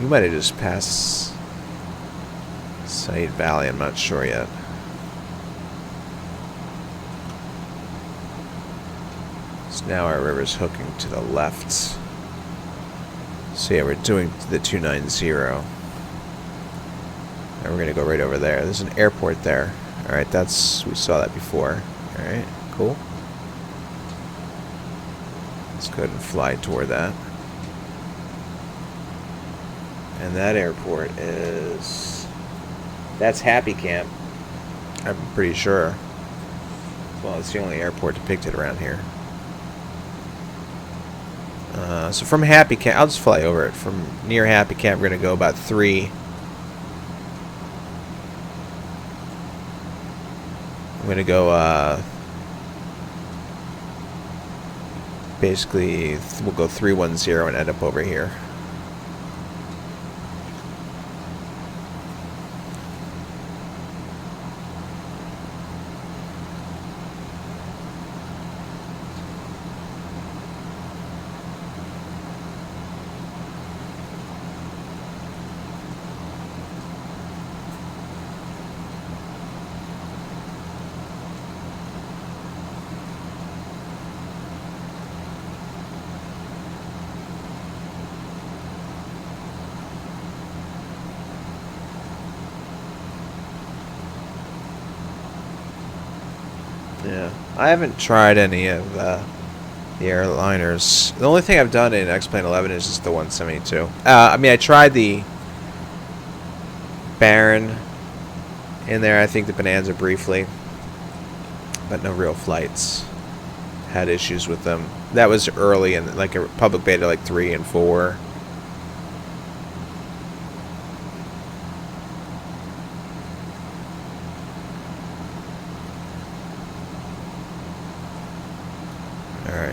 we might have just passed Site Valley, I'm not sure yet. So now our river's hooking to the left. So yeah, we're doing the 290. And we're gonna go right over there. There's an airport there. Alright, we saw that before. Alright, cool. Let's go ahead and fly toward that. And that airport that's Happy Camp, I'm pretty sure. Well, it's the only airport depicted around here. So from Happy Camp, I'll just fly over it. From near Happy Camp, we're going to go about 3. I'm going to go, basically, we'll go 310 and end up over here. Yeah, I haven't tried any of the airliners. The only thing I've done in X-Plane 11 is just the 172. I mean, I tried the Baron in there. I think the Bonanza briefly, but no real flights. Had issues with them. That was early in like a public beta, like 3 and 4.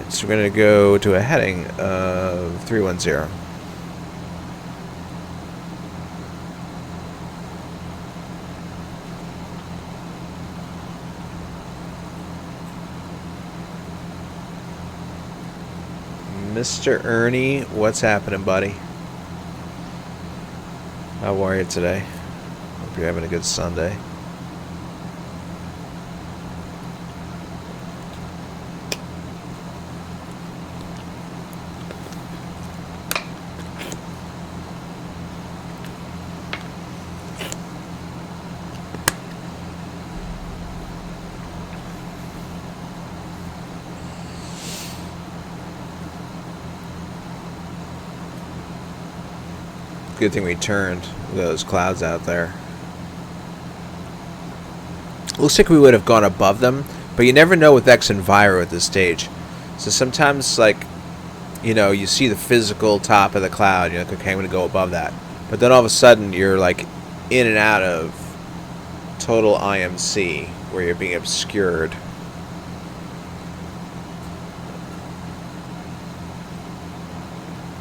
Alright, so we're going to go to a heading of 310. Mr. Ernie, what's happening, buddy? How are you today? Hope you're having a good Sunday. Good thing we turned with those clouds out there. Looks like we would have gone above them, but you never know with X and Viro at this stage. So sometimes, like, you know, you see the physical top of the cloud, you're like, okay, I'm going to go above that. But then all of a sudden, you're like in and out of total IMC, where you're being obscured.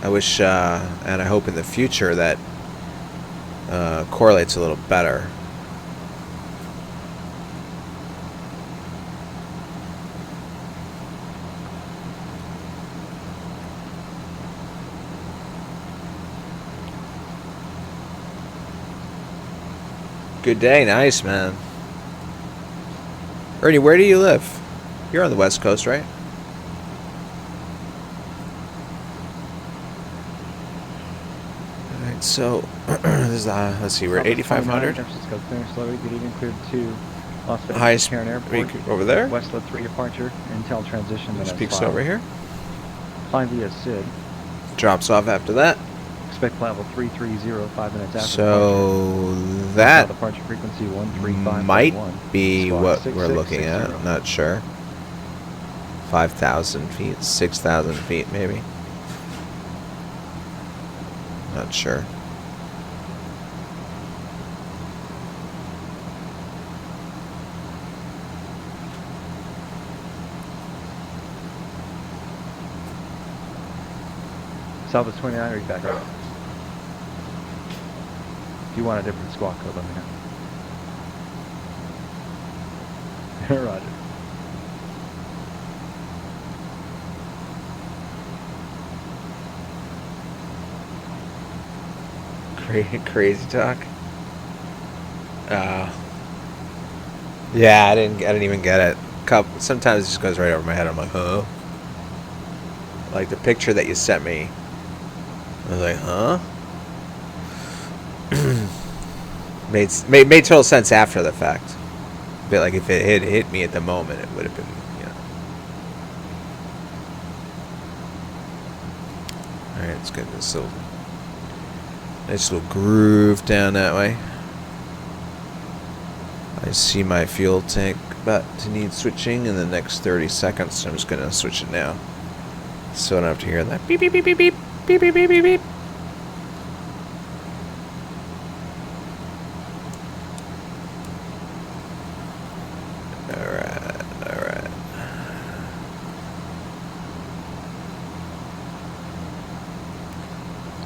I wish, and I hope in the future that correlates a little better. Good day, nice, man. Ernie, where do you live? You're on the West Coast, right? Alright, so this is let's see, we're at 8,500. San Francisco clear slowly, good evening, cleared to Las Vegas Highest Karen Airport. over there. Westlet 3 departure, Intel transition. Just peeks over here. Flying via SID. Drops off after that. Expect flight level 330 5 minutes after So departure. that Departure frequency 135.1. might be Squawk what we're 6660. looking at. Not sure. 5,000 feet, 6,000 feet, maybe. Not sure. Southwest 29, read back up. If you want a different squawk code, let me know. Roger. Crazy talk. Yeah, I didn't even get it. Sometimes it just goes right over my head. I'm like, huh? Like the picture that you sent me. I was like, huh? made total sense after the fact. But like if it had hit me at the moment, it would have been, you know. All right, let's get this little nice little groove down that way. I see my fuel tank about to need switching in the next 30 seconds. So I'm just gonna switch it now, so I don't have to hear that beep beep beep beep beep beep beep beep beep beep.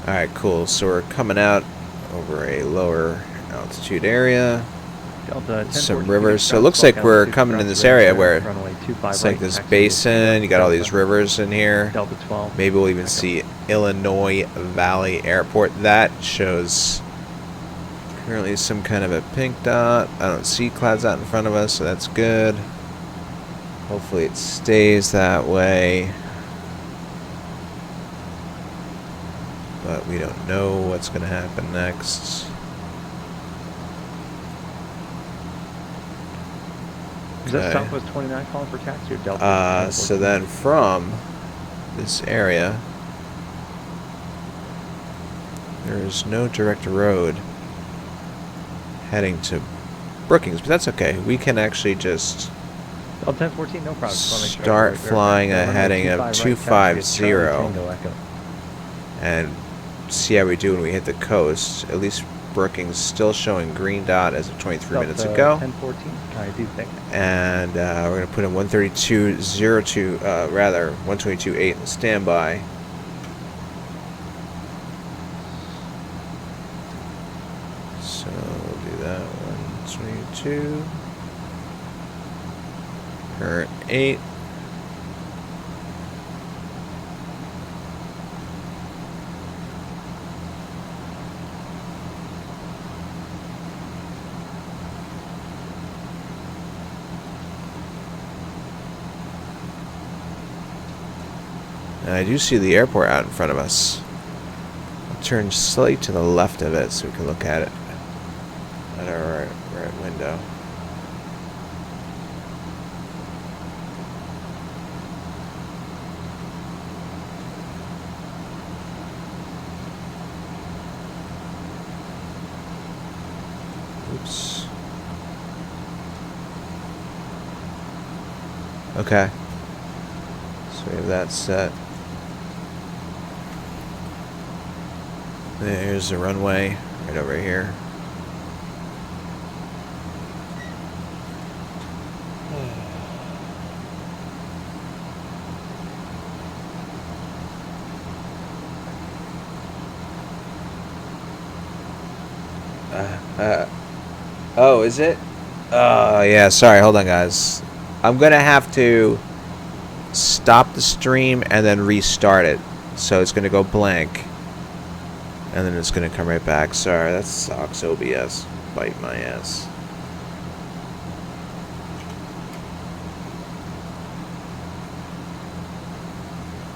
Alright, cool. So we're coming out over a lower altitude area. Delta Some rivers. So it looks like we're coming in this area where it's like this basin. You got all these rivers in here. Delta 12. Maybe we'll even see Illinois Valley Airport. That shows currently some kind of a pink dot. I don't see clouds out in front of us, so that's good. Hopefully it stays that way. But we don't know what's going to happen next. Is that Southwest 29 calling for taxi or Delta? So then from this area, there is no direct road heading to Brookings, but that's okay. We can actually just Delta 1014, no problem. start flying a heading of 250 and see how we do when we hit the coast. At least Brookings, still showing green dot as of 23 minutes Delta ago. 1014. I do think. And we're going to put in 132.02, rather 122.8 in standby. So we'll do that. 122. Current 8. And I do see the airport out in front of us. I'll turn slightly to the left of it so we can look at it at our right window. Oops. Okay. So we have that set. There's the runway right over here. Oh, is it? Oh, yeah, sorry, hold on, guys. I'm gonna have to stop the stream and then restart it. So it's gonna go blank. And then it's gonna come right back. Sorry, that sucks, OBS. Bite my ass.